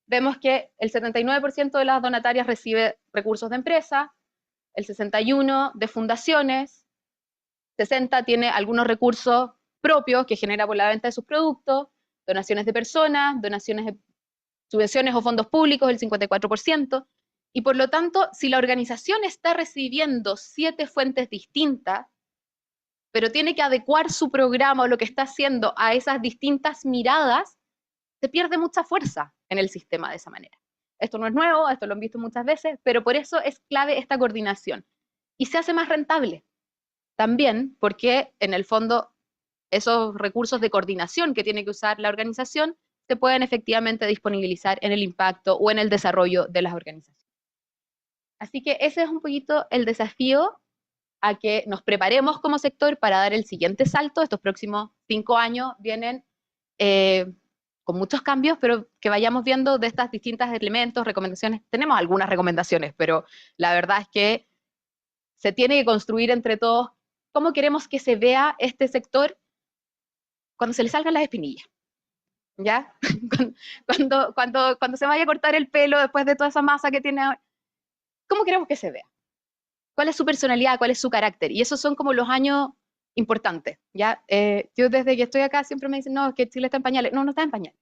vemos que el 79% de las donatarias recibe recursos de empresa, el 61% de fundaciones, 60% tiene algunos recursos propios que genera por la venta de sus productos, donaciones de personas, donaciones de subvenciones o fondos públicos, el 54%, y por lo tanto, si la organización está recibiendo 7 fuentes distintas, pero tiene que adecuar su programa o lo que está haciendo a esas distintas miradas, se pierde mucha fuerza en el sistema de esa manera. Esto no es nuevo, esto lo han visto muchas veces, pero por eso es clave esta coordinación. Y se hace más rentable también, porque en el fondo esos recursos de coordinación que tiene que usar la organización se pueden efectivamente disponibilizar en el impacto o en el desarrollo de las organizaciones. Así que ese es un poquito el desafío, a que nos preparemos como sector para dar el siguiente salto. Estos próximos 5 años vienen con muchos cambios, pero que vayamos viendo de estas distintas elementos, recomendaciones. Tenemos algunas recomendaciones, pero la verdad es que se tiene que construir entre todos cómo queremos que se vea este sector cuando se le salgan las espinillas. ¿Ya? Cuando se vaya a cortar el pelo después de toda esa masa que tiene, ¿cómo queremos que se vea? ¿Cuál es su personalidad? ¿Cuál es su carácter? Y esos son como los años importantes, ¿ya? Yo desde que estoy acá siempre me dicen, no, es que Chile está en pañales. No, no está en pañales.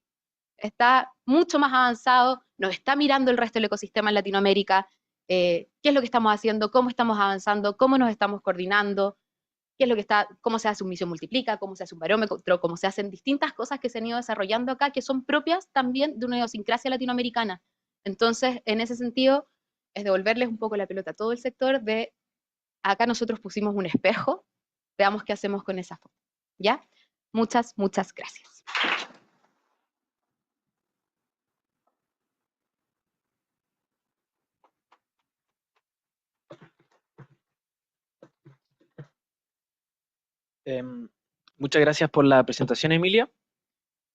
Está mucho más avanzado, nos está mirando el resto del ecosistema en Latinoamérica, qué es lo que estamos haciendo, cómo estamos avanzando, cómo nos estamos coordinando, qué es lo que está, cómo se hace un misión multiplica, cómo se hace un barómetro, cómo se hacen distintas cosas que se han ido desarrollando acá, que son propias también de una idiosincrasia latinoamericana. Entonces, en ese sentido, es devolverles un poco la pelota a todo el sector de, acá nosotros pusimos un espejo, veamos qué hacemos con esa foto, ¿ya? Muchas, muchas gracias. Muchas gracias por la presentación, Emilia.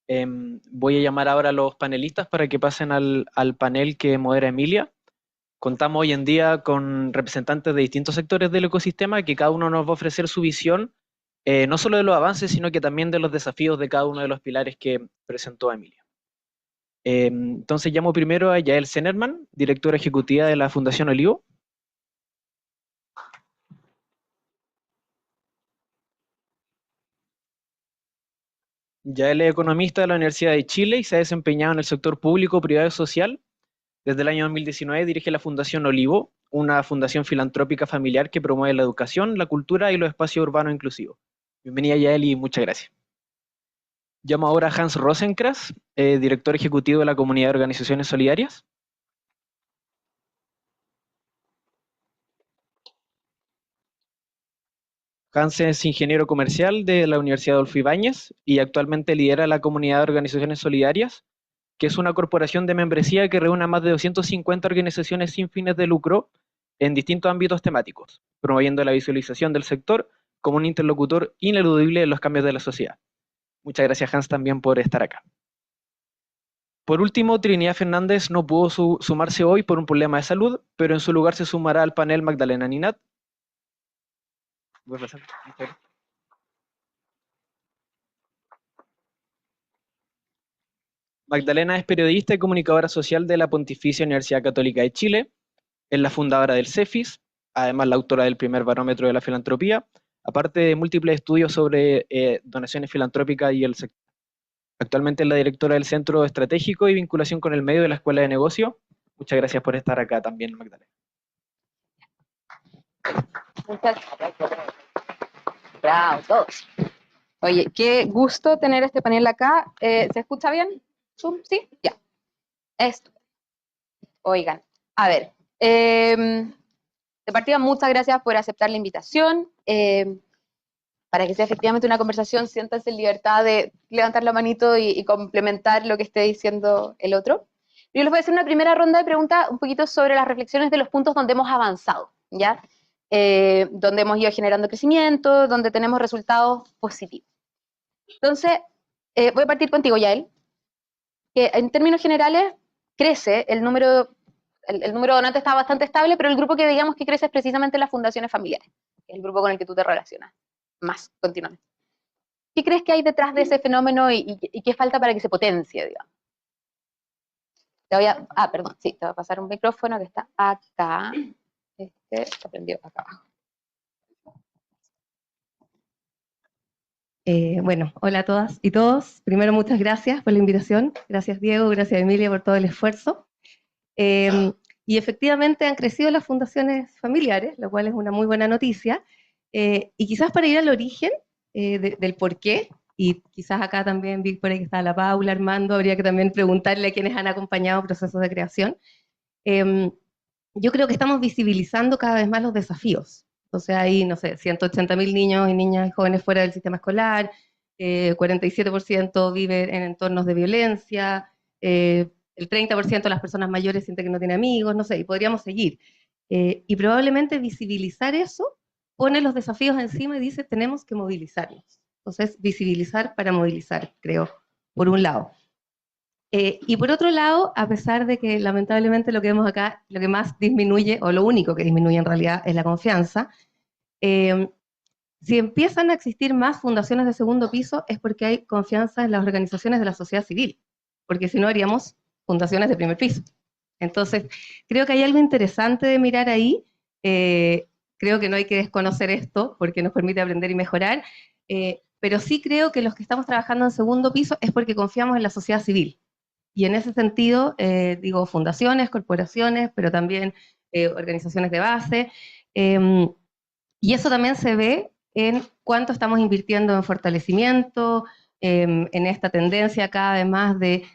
Voy a llamar ahora a los panelistas para que pasen al panel que modera Emilia. Contamos hoy en día con representantes de distintos sectores del ecosistema, que cada uno nos va a ofrecer su visión, no solo de los avances, sino que también de los desafíos de cada uno de los pilares que presentó Emilia. Entonces llamo primero a Yael Zenerman, directora ejecutiva de la Fundación Olivo. Yael es economista de la Universidad de Chile y se ha desempeñado en el sector público, privado y social. Desde el año 2019 dirige la Fundación Olivo, una fundación filantrópica familiar que promueve la educación, la cultura y los espacios urbanos inclusivos. Bienvenida, Yael, y muchas gracias. Llamo ahora a Hans Rosenkranz, director ejecutivo de la Comunidad de Organizaciones Solidarias. Hans es ingeniero comercial de la Universidad Adolfo Ibáñez y actualmente lidera la Comunidad de Organizaciones Solidarias, que es una corporación de membresía que reúne a más de 250 organizaciones sin fines de lucro en distintos ámbitos temáticos, promoviendo la visualización del sector como un interlocutor ineludible en los cambios de la sociedad. Muchas gracias, Hans, también por estar acá. Por último, Trinidad Fernández no pudo sumarse hoy por un problema de salud, pero en su lugar se sumará al panel Magdalena Ninat. Voy a pasar. Magdalena es periodista y comunicadora social de la Pontificia Universidad Católica de Chile, es la fundadora del CEFIS, además la autora del primer barómetro de la filantropía, aparte de múltiples estudios sobre donaciones filantrópicas y el sector. Actualmente es la directora del Centro Estratégico y Vinculación con el Medio de la Escuela de Negocio. Muchas gracias por estar acá también, Magdalena. Muchas gracias. Bravo, todos. Oye, qué gusto tener este panel acá. ¿Se escucha bien? ¿Zoom? ¿Sí? Ya. Esto. Oigan, a ver. De partida, muchas gracias por aceptar la invitación. Para que sea efectivamente una conversación, siéntanse en libertad de levantar la manito y complementar lo que esté diciendo el otro. Yo les voy a hacer una primera ronda de preguntas un poquito sobre las reflexiones de los puntos donde hemos avanzado, ¿ya? Donde hemos ido generando crecimiento, donde tenemos resultados positivos. Entonces, voy a partir contigo, Yael, que en términos generales crece el número de donantes está bastante estable, pero el grupo que digamos que crece es precisamente las fundaciones familiares, que es el grupo con el que tú te relacionas más continuamente. ¿Qué crees que hay detrás de ese fenómeno y qué falta para que se potencie, digamos? Perdón, sí, te voy a pasar un micrófono que está acá. Se prendió acá abajo. Bueno, hola a todas y todos. Primero, muchas gracias por la invitación. Gracias, Diego, gracias, Emilia, por todo el esfuerzo. Y efectivamente han crecido las fundaciones familiares, lo cual es una muy buena noticia. Y quizás para ir al origen del por qué, y quizás acá también vi por ahí que está la Paula, Armando, habría que también preguntarle a quienes han acompañado procesos de creación. Yo creo que estamos visibilizando cada vez más los desafíos. Entonces hay, no sé, 180.000 niños y niñas y jóvenes fuera del sistema escolar, 47% vive en entornos de violencia, el 30% de las personas mayores siente que no tiene amigos, no sé, y podríamos seguir. Y probablemente visibilizar eso pone los desafíos encima y dice, tenemos que movilizarnos. Entonces, visibilizar para movilizar, creo, por un lado. Y por otro lado, a pesar de que lamentablemente lo que vemos acá, lo que más disminuye, o lo único que disminuye en realidad, es la confianza, si empiezan a existir más fundaciones de segundo piso es porque hay confianza en las organizaciones de la sociedad civil, porque si no haríamos fundaciones de primer piso. Entonces, creo que hay algo interesante de mirar ahí, creo que no hay que desconocer esto, porque nos permite aprender y mejorar, pero sí creo que los que estamos trabajando en segundo piso es porque confiamos en la sociedad civil. Y en ese sentido, digo, fundaciones, corporaciones, pero también organizaciones de base, y eso también se ve en cuánto estamos invirtiendo en fortalecimiento, en esta tendencia cada vez más de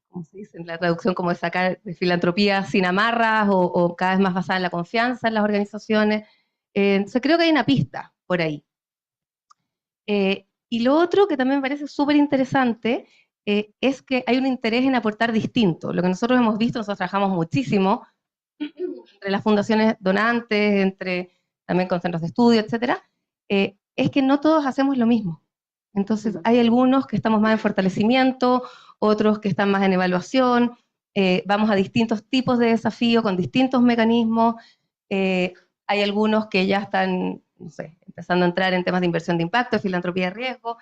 ¿cómo se dice? La traducción como de sacar de filantropía sin amarras o cada vez más basada en la confianza en las organizaciones. Entonces creo que hay una pista por ahí. Y lo otro que también me parece súper interesante es que hay un interés en aportar distinto. Lo que nosotros hemos visto, nosotros trabajamos muchísimo entre las fundaciones donantes, también con centros de estudio, etcétera, es que no todos hacemos lo mismo. Entonces hay algunos que estamos más en fortalecimiento, otros que están más en evaluación, vamos a distintos tipos de desafío con distintos mecanismos, hay algunos que ya están, no sé, empezando a entrar en temas de inversión de impacto, filantropía de riesgo,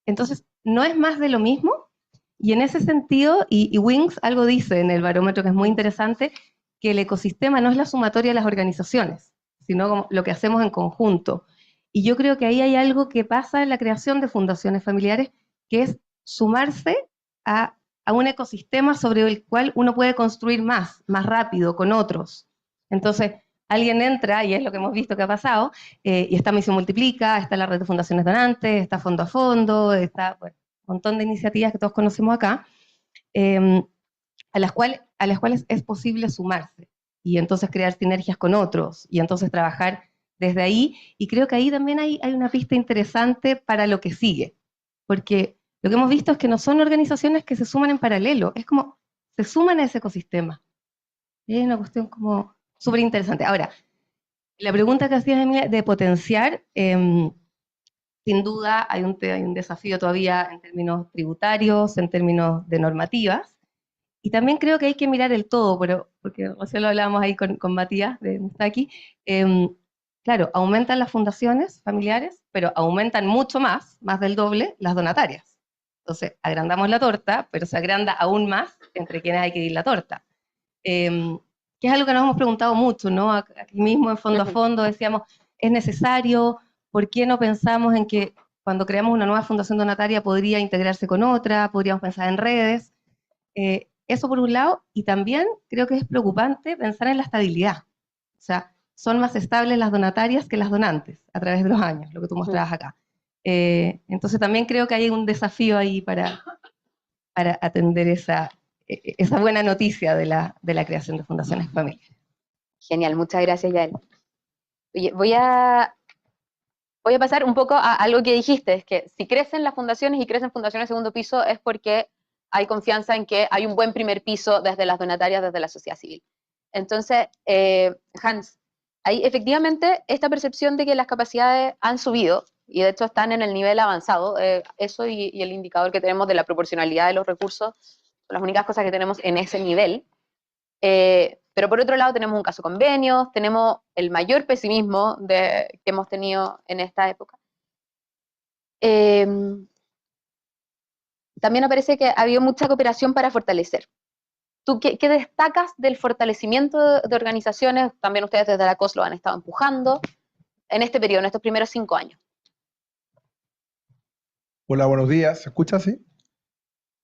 entonces no es más de lo mismo, y en ese sentido, y Wings algo dice en el barómetro que es muy interesante, que el ecosistema no es la sumatoria de las organizaciones, sino como lo que hacemos en conjunto. Y yo creo que ahí hay algo que pasa en la creación de fundaciones familiares, que es sumarse a un ecosistema sobre el cual uno puede construir más rápido, con otros. Entonces, alguien entra, y es lo que hemos visto que ha pasado, y está Misión Multiplica, está la red de fundaciones donantes, está Fondo a Fondo, está bueno, un montón de iniciativas que todos conocemos acá, a las cuales es posible sumarse, y entonces crear sinergias con otros, y entonces trabajar desde ahí, y creo que ahí también hay una pista interesante para lo que sigue, porque lo que hemos visto es que no son organizaciones que se suman en paralelo, es como se suman a ese ecosistema. Es una cuestión como súper interesante. Ahora, la pregunta que hacías, Emilia, de potenciar, sin duda hay un desafío todavía en términos tributarios, en términos de normativas, y también creo que hay que mirar el todo, porque recién lo hablábamos ahí con Matías de Mustaki, claro, aumentan las fundaciones familiares, pero aumentan mucho más del doble, las donatarias. Entonces, agrandamos la torta, pero se agranda aún más entre quienes hay que dividir la torta. Que es algo que nos hemos preguntado mucho, ¿no? Aquí mismo en Fondo a Fondo decíamos, ¿es necesario? ¿Por qué no pensamos en que cuando creamos una nueva fundación donataria podría integrarse con otra? Podríamos pensar en redes. Eso por un lado, y también creo que es preocupante pensar en la estabilidad. O sea, son más estables las donatarias que las donantes a través de los años, lo que tú mostrabas acá. Entonces también creo que hay un desafío ahí para atender esa buena noticia de la creación de fundaciones familiares. Genial, muchas gracias, Yael. Oye, voy a pasar un poco a algo que dijiste, es que si crecen las fundaciones y crecen fundaciones de segundo piso es porque hay confianza en que hay un buen primer piso desde las donatarias, desde la sociedad civil. Entonces, Hans, hay efectivamente esta percepción de que las capacidades han subido, y de hecho están en el nivel avanzado, eso y el indicador que tenemos de la proporcionalidad de los recursos, son las únicas cosas que tenemos en ese nivel. Pero por otro lado tenemos un caso convenios, tenemos el mayor pesimismo que hemos tenido en esta época. También aparece que ha habido mucha cooperación para fortalecer. ¿Tú qué destacas del fortalecimiento de organizaciones? También ustedes desde la COS lo han estado empujando en este periodo, en estos primeros 5 años. Hola, buenos días. ¿Se escucha así?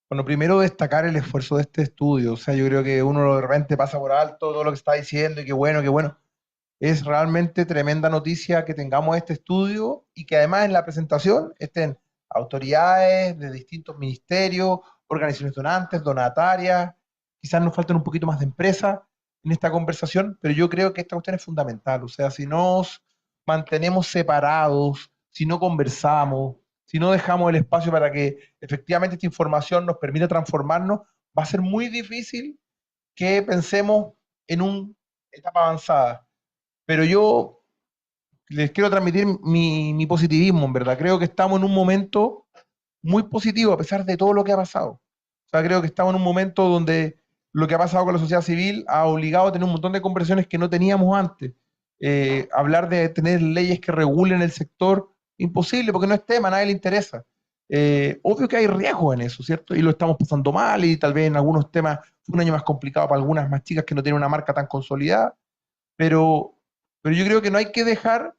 Bueno, primero destacar el esfuerzo de este estudio. O sea, yo creo que uno de repente pasa por alto todo lo que está diciendo y qué bueno, qué bueno. Es realmente tremenda noticia que tengamos este estudio y que además en la presentación estén autoridades de distintos ministerios, organizaciones donantes, donatarias. Quizás nos falten un poquito más de empresas en esta conversación, pero yo creo que esta cuestión es fundamental. O sea, si nos mantenemos separados, si no conversamos, si no dejamos el espacio para que efectivamente esta información nos permita transformarnos, va a ser muy difícil que pensemos en una etapa avanzada. Pero yo les quiero transmitir mi positivismo, en verdad. Creo que estamos en un momento muy positivo a pesar de todo lo que ha pasado. O sea, creo que estamos en un momento donde lo que ha pasado con la sociedad civil ha obligado a tener un montón de conversaciones que no teníamos antes. Hablar de tener leyes que regulen el sector, imposible, porque no es tema, a nadie le interesa. Obvio que hay riesgo en eso, ¿cierto? Y lo estamos pasando mal y tal vez en algunos temas fue un año más complicado para algunas más chicas que no tienen una marca tan consolidada, pero yo creo que no hay que dejar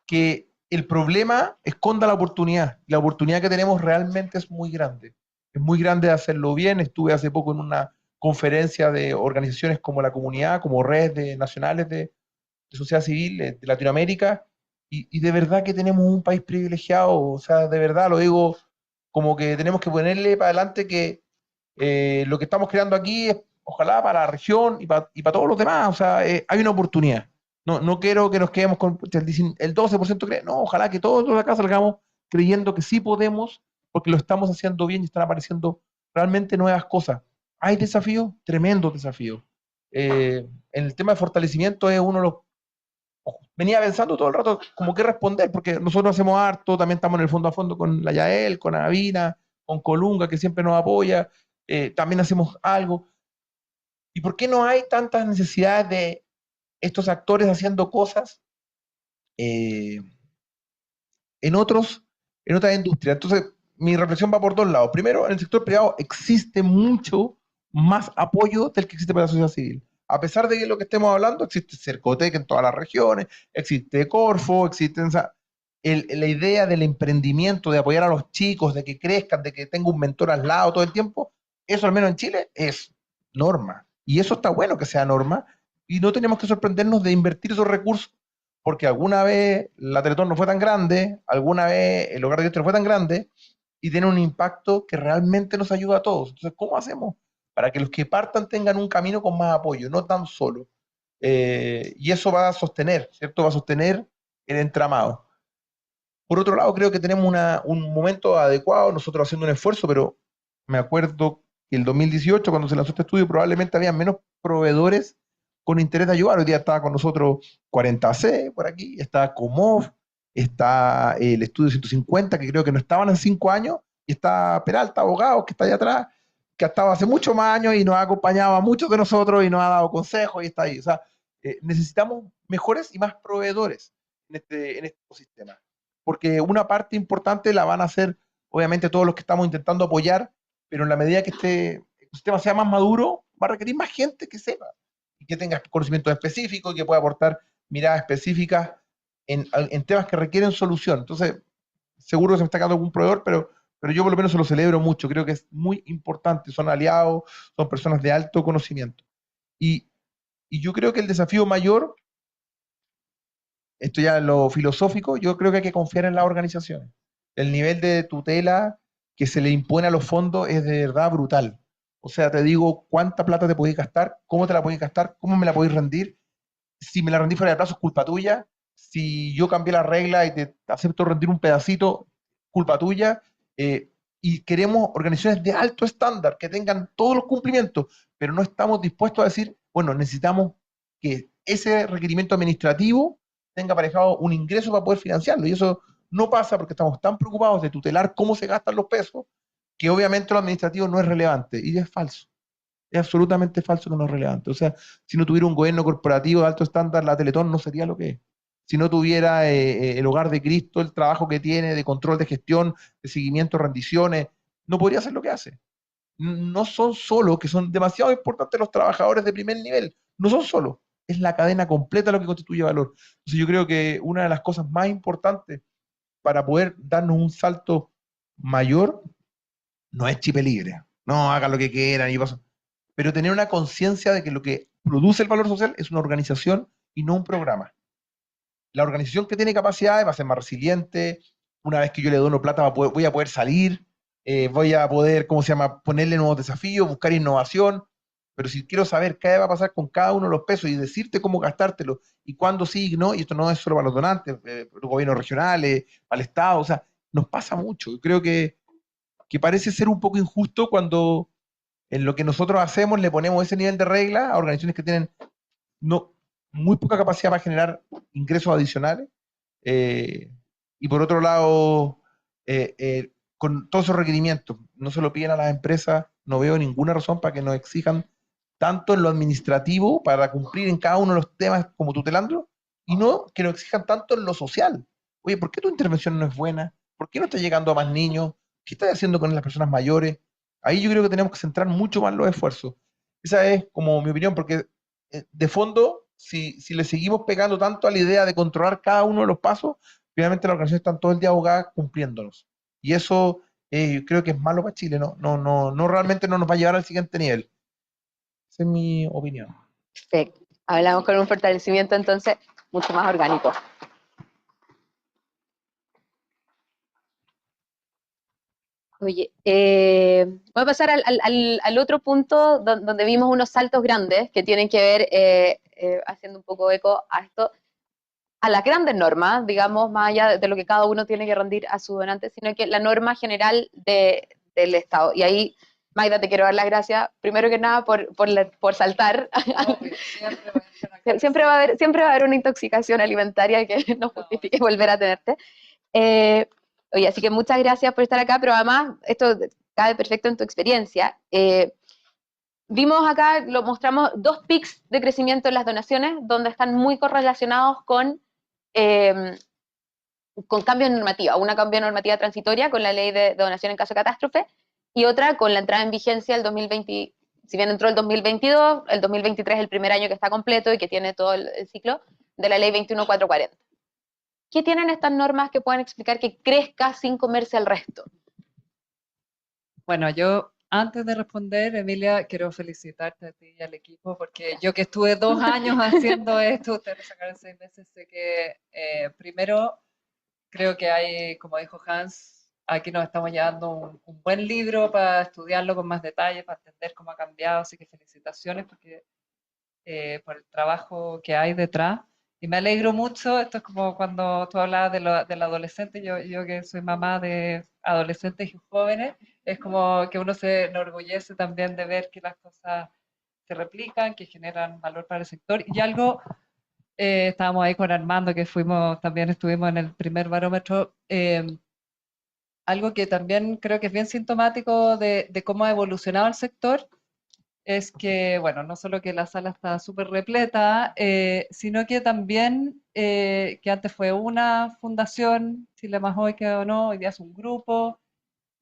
que el problema esconda la oportunidad. La oportunidad que tenemos realmente es muy grande. Es muy grande de hacerlo bien. Estuve hace poco en una conferencia de organizaciones como la Comunidad, como redes nacionales de sociedad civil de Latinoamérica, y de verdad que tenemos un país privilegiado. O sea, de verdad lo digo como que tenemos que ponerle para adelante que lo que estamos creando aquí es ojalá para la región y para todos los demás. O sea, hay una oportunidad. No quiero que nos quedemos con el 12% cree. No, ojalá que todos acá salgamos creyendo que sí podemos, porque lo estamos haciendo bien y están apareciendo realmente nuevas cosas. Hay desafíos, tremendos desafíos. En el tema de fortalecimiento es uno de los... Venía pensando todo el rato como qué responder, porque nosotros hacemos harto, también estamos en el fondo a fondo con la Yael, con Avina, con Colunga, que siempre nos apoya, también hacemos algo. ¿Y por qué no hay tantas necesidades de estos actores haciendo cosas en otras industrias? Entonces, mi reflexión va por dos lados. Primero, en el sector privado existe mucho más apoyo del que existe para la sociedad civil. A pesar de que lo que estemos hablando, existe Cercotec en todas las regiones, existe Corfo, existen... O sea, la idea del emprendimiento, de apoyar a los chicos, de que crezcan, de que tenga un mentor al lado todo el tiempo, eso al menos en Chile es norma. Y eso está bueno que sea norma, y no tenemos que sorprendernos de invertir esos recursos, porque alguna vez la Teletón no fue tan grande, alguna vez el Hogar de Dios no fue tan grande, y tiene un impacto que realmente nos ayuda a todos. Entonces, ¿cómo hacemos para que los que partan tengan un camino con más apoyo, no tan solo? Y eso va a sostener, ¿cierto? Va a sostener el entramado. Por otro lado, creo que tenemos un momento adecuado, nosotros haciendo un esfuerzo, pero me acuerdo que el 2018, cuando se lanzó este estudio, probablemente había menos proveedores con interés de ayudar. Hoy día estaba con nosotros 40C por aquí, está Comov, está el estudio 150, que creo que no estaban hace 5 años, y está Peralta, Abogados, que está allá atrás, que ha estado hace muchos más años y nos ha acompañado a muchos de nosotros y nos ha dado consejos y está ahí. O sea, necesitamos mejores y más proveedores en este ecosistema, porque una parte importante la van a hacer, obviamente, todos los que estamos intentando apoyar, pero en la medida que este ecosistema sea más maduro, va a requerir más gente que sepa y que tenga conocimientos específicos y que pueda aportar miradas específicas en temas que requieren solución. Entonces, seguro que se me está quedando algún proveedor, pero yo por lo menos se lo celebro mucho. Creo que es muy importante. Son aliados, son personas de alto conocimiento. Y yo creo que el desafío mayor, esto ya en lo filosófico, yo creo que hay que confiar en las organizaciones. El nivel de tutela que se le impone a los fondos es de verdad brutal. O sea, te digo cuánta plata te podéis gastar, cómo te la podéis gastar, cómo me la podéis rendir. Si me la rendí fuera de plazo es culpa tuya. Si yo cambié la regla y te acepto rendir un pedacito, culpa tuya. y queremos organizaciones de alto estándar que tengan todos los cumplimientos, pero no estamos dispuestos a decir, bueno, necesitamos que ese requerimiento administrativo tenga aparejado un ingreso para poder financiarlo, y eso no pasa porque estamos tan preocupados de tutelar cómo se gastan los pesos, que obviamente lo administrativo no es relevante, y es falso. Es absolutamente falso que no es relevante. O sea, si no tuviera un gobierno corporativo de alto estándar, la Teletón no sería lo que es. Si no tuviera el Hogar de Cristo, el trabajo que tiene de control de gestión, de seguimiento, rendiciones, no podría hacer lo que hace. No son solo, que son demasiado importantes los trabajadores de primer nivel, no son solo, es la cadena completa lo que constituye valor. Entonces yo creo que una de las cosas más importantes para poder darnos un salto mayor no es chip libre, no hagan lo que quieran, pero tener una conciencia de que lo que produce el valor social es una organización y no un programa. La organización que tiene capacidades va a ser más resiliente, una vez que yo le dono plata voy a poder salir, voy a poder, ¿cómo se llama?, ponerle nuevos desafíos, buscar innovación, pero si quiero saber qué va a pasar con cada uno de los pesos y decirte cómo gastártelo y cuándo sí y no, y esto no es solo para los donantes, los gobiernos regionales, para el Estado, o sea, nos pasa mucho. Yo creo que parece ser un poco injusto cuando en lo que nosotros hacemos le ponemos ese nivel de regla a organizaciones que tienen no, muy poca capacidad para generar ingresos adicionales. Y por otro lado, con todos esos requerimientos, no se lo piden a las empresas, no veo ninguna razón para que nos exijan tanto en lo administrativo para cumplir en cada uno de los temas como tutelándolo, y no que nos exijan tanto en lo social. Oye, ¿por qué tu intervención no es buena? ¿Por qué no está llegando a más niños? ¿Qué estás haciendo con las personas mayores? Ahí yo creo que tenemos que centrar mucho más los esfuerzos. Esa es como mi opinión, porque de fondo, si le seguimos pegando tanto a la idea de controlar cada uno de los pasos, finalmente las organizaciones están todo el día abogadas cumpliéndolos. Y eso creo que es malo para Chile, no realmente no nos va a llevar al siguiente nivel. Esa es mi opinión. Perfecto. Hablamos con un fortalecimiento entonces mucho más orgánico. Oye, voy a pasar al otro punto donde vimos unos saltos grandes que tienen que ver, haciendo un poco eco a esto, a las grandes normas, digamos, más allá de lo que cada uno tiene que rendir a su donante, sino que la norma general del Estado. Y ahí, Magda, te quiero dar las gracias, primero que nada, por saltar. Siempre va a haber una intoxicación alimentaria que no justifique volver a tenerte. Oye, así que muchas gracias por estar acá, pero además esto cabe perfecto en tu experiencia. Vimos acá, lo mostramos, 2 pics de crecimiento en las donaciones, donde están muy correlacionados con cambios de normativa. Una cambio de normativa transitoria con la ley de donación en caso de catástrofe, y otra con la entrada en vigencia el 2020, si bien entró el 2022, el 2023 es el primer año que está completo y que tiene todo el ciclo de la ley 21440. ¿Qué tienen estas normas que pueden explicar que crezca sin comerse al resto? Bueno, yo antes de responder, Emilia, quiero felicitarte a ti y al equipo, porque yo que estuve 2 años haciendo esto, ustedes lo sacaron 6 meses, sé que primero creo que hay, como dijo Hans, aquí nos estamos llevando un buen libro para estudiarlo con más detalle, para entender cómo ha cambiado, así que felicitaciones porque, por el trabajo que hay detrás. Y me alegro mucho, esto es como cuando tú hablabas del adolescente, yo que soy mamá de adolescentes y jóvenes, es como que uno se enorgullece también de ver que las cosas se replican, que generan valor para el sector. Y algo, estábamos ahí con Armando, que también estuvimos en el primer barómetro, algo que también creo que es bien sintomático de cómo ha evolucionado el sector, es que, bueno, no solo que la sala está súper repleta, sino que también que antes fue una fundación, Chile Más Hoy que o no, hoy día es un grupo,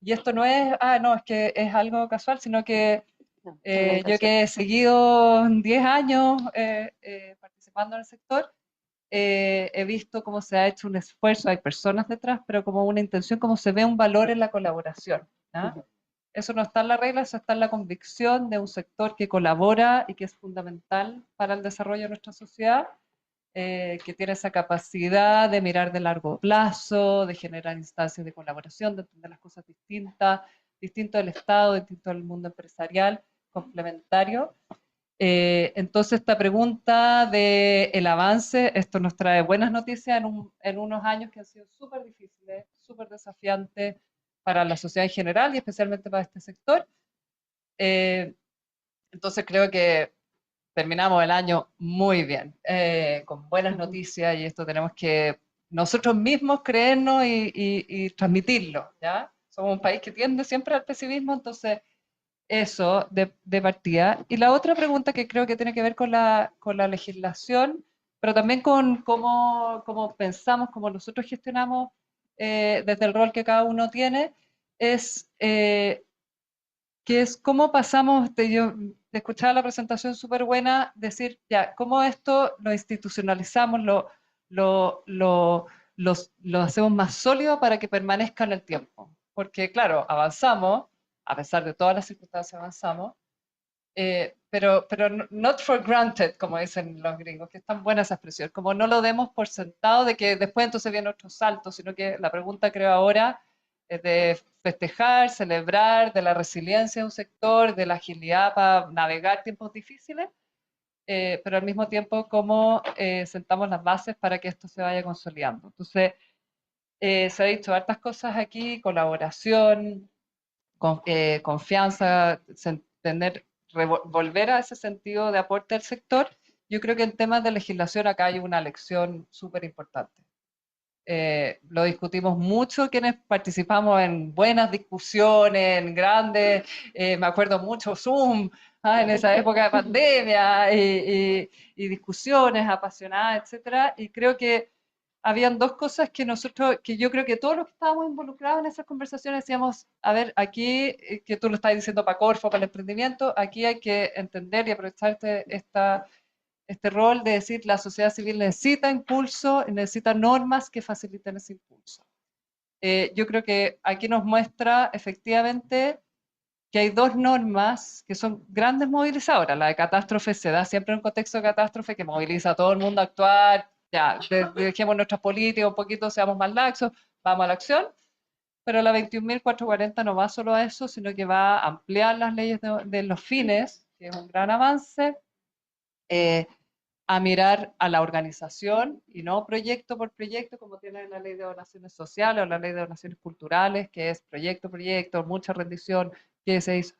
y esto no es, no, es que es algo casual, sino que yo que he seguido 10 años participando en el sector, he visto cómo se ha hecho un esfuerzo, hay personas detrás, pero como una intención, cómo se ve un valor en la colaboración, ¿no? Eso no está en la regla, eso está en la convicción de un sector que colabora y que es fundamental para el desarrollo de nuestra sociedad, que tiene esa capacidad de mirar de largo plazo, de generar instancias de colaboración, de entender las cosas distintas, distinto del Estado, distinto del mundo empresarial, complementario. Entonces esta pregunta del avance, esto nos trae buenas noticias en unos años que han sido súper difíciles, súper desafiantes para la sociedad en general y especialmente para este sector. Entonces creo que terminamos el año muy bien, con buenas noticias, y esto tenemos que nosotros mismos creernos y transmitirlo, ¿ya? Somos un país que tiende siempre al pesimismo, entonces eso de partida. Y la otra pregunta que creo que tiene que ver con la legislación, pero también con cómo pensamos, cómo nosotros gestionamos desde el rol que cada uno tiene, es que es cómo pasamos yo te escuchaba la presentación súper buena, decir, ya, cómo esto lo institucionalizamos, lo hacemos más sólido para que permanezca en el tiempo. Porque, claro, avanzamos, a pesar de todas las circunstancias avanzamos, pero not for granted, como dicen los gringos, que es tan buena esa expresión, como no lo demos por sentado de que después entonces viene otro salto, sino que la pregunta creo ahora es de festejar, celebrar, de la resiliencia de un sector, de la agilidad para navegar tiempos difíciles, pero al mismo tiempo cómo sentamos las bases para que esto se vaya consolidando. Entonces, se ha dicho hartas cosas aquí, colaboración, confianza, volver a ese sentido de aporte al sector. Yo creo que en temas de legislación acá hay una lección súper importante. Lo discutimos mucho quienes participamos en buenas discusiones, en grandes, me acuerdo mucho Zoom, en esa época de pandemia, y discusiones apasionadas, etcétera, y creo que habían dos cosas que yo creo que todos los que estábamos involucrados en esas conversaciones decíamos, a ver, aquí, que tú lo estás diciendo para Corfo, para el emprendimiento, aquí hay que entender y aprovechar este rol de decir la sociedad civil necesita impulso, necesita normas que faciliten ese impulso. Yo creo que aquí nos muestra efectivamente que hay dos normas que son grandes movilizadoras. La de catástrofe se da siempre en un contexto de catástrofe que moviliza a todo el mundo a actuar, ya, dejemos nuestras políticas un poquito, seamos más laxos, vamos a la acción. Pero la 21.440 no va solo a eso, sino que va a ampliar las leyes de los fines, que es un gran avance, a mirar a la organización y no proyecto por proyecto, como tiene la ley de donaciones sociales o la ley de donaciones culturales, que es proyecto, mucha rendición, que se hizo.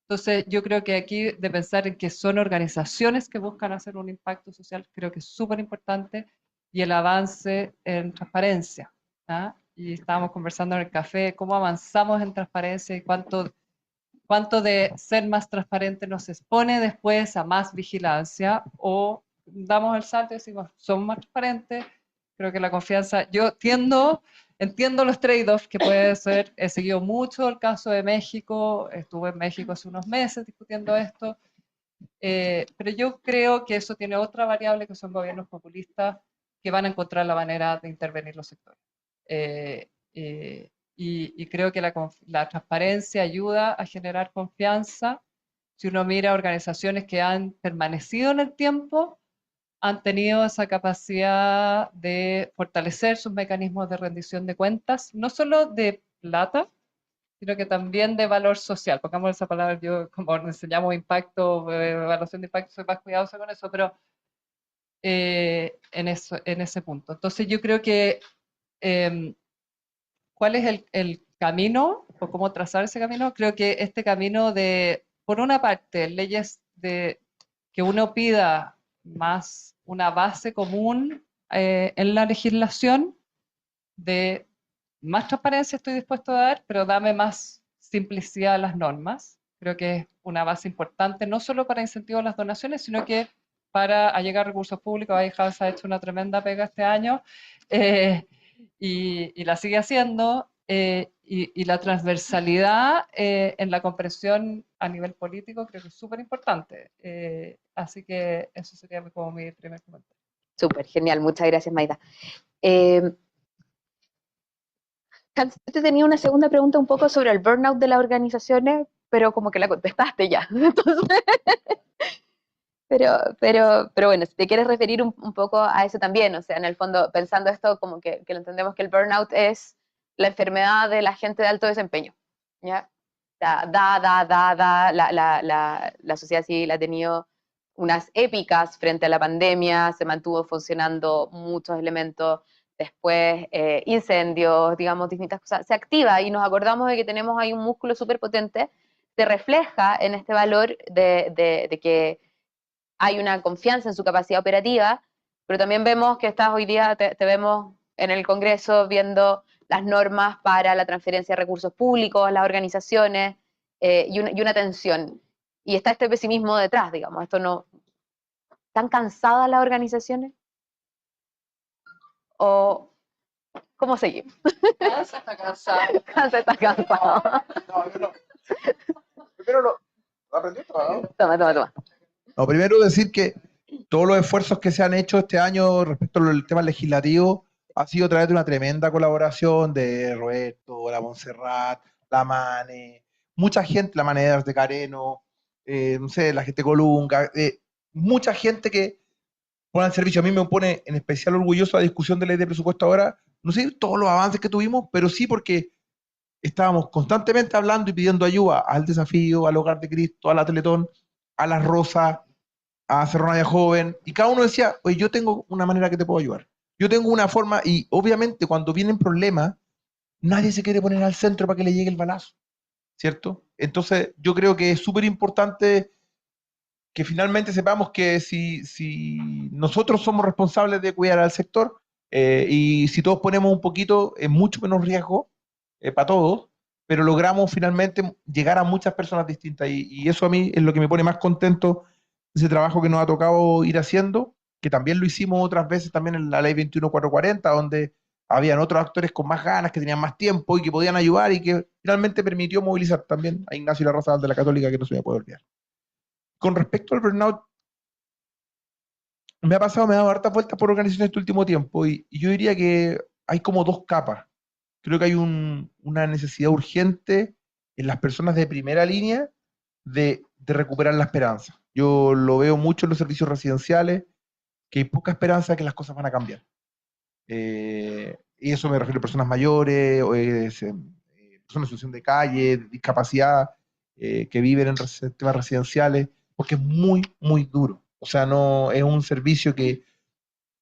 Entonces, yo creo que aquí de pensar en que son organizaciones que buscan hacer un impacto social, creo que es súper importante, y el avance en transparencia. ¿Ah? Y estábamos conversando en el café, cómo avanzamos en transparencia y cuánto de ser más transparente nos expone después a más vigilancia, o damos el salto y decimos, somos más transparentes. Creo que la confianza, yo entiendo los trade-offs que puede ser, he seguido mucho el caso de México, estuve en México hace unos meses discutiendo esto, pero yo creo que eso tiene otra variable, que son gobiernos populistas que van a encontrar la manera de intervenir los sectores. Y creo que la transparencia ayuda a generar confianza. Si uno mira organizaciones que han permanecido en el tiempo, han tenido esa capacidad de fortalecer sus mecanismos de rendición de cuentas, no solo de plata, sino que también de valor social. Pongamos esa palabra, yo como enseñamos impacto, evaluación de impacto, soy más cuidadosa con eso, pero en ese punto. Entonces yo creo que ¿cuál es el camino o cómo trazar ese camino? Creo que este camino de, por una parte, leyes que uno pida más una base común en la legislación, de más transparencia estoy dispuesto a dar, pero dame más simplicidad a las normas. Creo que es una base importante, no solo para incentivar las donaciones, sino que para allegar recursos públicos. Ahí House ha hecho una tremenda pega este año, y la sigue haciendo, y la transversalidad en la comprensión a nivel político creo que es súper importante. Así que eso sería como mi primer comentario. Súper, genial, muchas gracias, Maida. Hans, te tenía una segunda pregunta un poco sobre el burnout de las organizaciones, pero como que la contestaste ya. Entonces, pero bueno, si te quieres referir un poco a eso también, o sea, en el fondo, pensando esto como que lo entendemos que el burnout es la enfermedad de la gente de alto desempeño, ¿ya? La sociedad civil ha tenido unas épicas frente a la pandemia, se mantuvo funcionando muchos elementos después incendios, digamos, distintas cosas, se activa y nos acordamos de que tenemos ahí un músculo súper potente, se refleja en este valor de que hay una confianza en su capacidad operativa, pero también vemos que estás hoy día, te vemos en el Congreso viendo las normas para la transferencia de recursos públicos, las organizaciones, y una tensión. Y está este pesimismo detrás, digamos, esto no... ¿Están cansadas las organizaciones? ¿O cómo seguimos? Casa está cansado. Cansa está cansado. No, yo no. Primero lo aprendí todo, ¿no? Toma. No, primero decir que todos los esfuerzos que se han hecho este año respecto al tema legislativo ha sido a través de una tremenda colaboración de Roberto, la Montserrat, la Mane, mucha gente, la Mane de Careno, no sé, la gente de Colunga, mucha gente que pone al servicio. A mí me pone en especial orgulloso la discusión de ley de presupuesto ahora, no sé todos los avances que tuvimos, pero sí porque estábamos constantemente hablando y pidiendo ayuda al Desafío, al Hogar de Cristo, a la Teletón, a las Rosas, a Cerronaya Joven, y cada uno decía, oye, yo tengo una manera que te puedo ayudar. Yo tengo una forma, y obviamente cuando vienen problemas, nadie se quiere poner al centro para que le llegue el balazo, ¿cierto? Entonces, yo creo que es súper importante que finalmente sepamos que si nosotros somos responsables de cuidar al sector, y si todos ponemos un poquito, es mucho menos riesgo para todos, pero logramos finalmente llegar a muchas personas distintas, y eso a mí es lo que me pone más contento, ese trabajo que nos ha tocado ir haciendo, que también lo hicimos otras veces también en la ley 21440, donde habían otros actores con más ganas, que tenían más tiempo y que podían ayudar, y que finalmente permitió movilizar también a Ignacio Larrazábal de la Católica, que no se me puede olvidar. Con respecto al burnout, me ha dado hartas vueltas por organizaciones este último tiempo, y yo diría que hay como dos capas. Creo que hay una necesidad urgente en las personas de primera línea de recuperar la esperanza. Yo lo veo mucho en los servicios residenciales, que hay poca esperanza de que las cosas van a cambiar. Y eso me refiero a personas mayores, personas en situación de calle, de discapacidad, que viven en sistemas residenciales, porque es muy, muy duro. O sea, no es un servicio que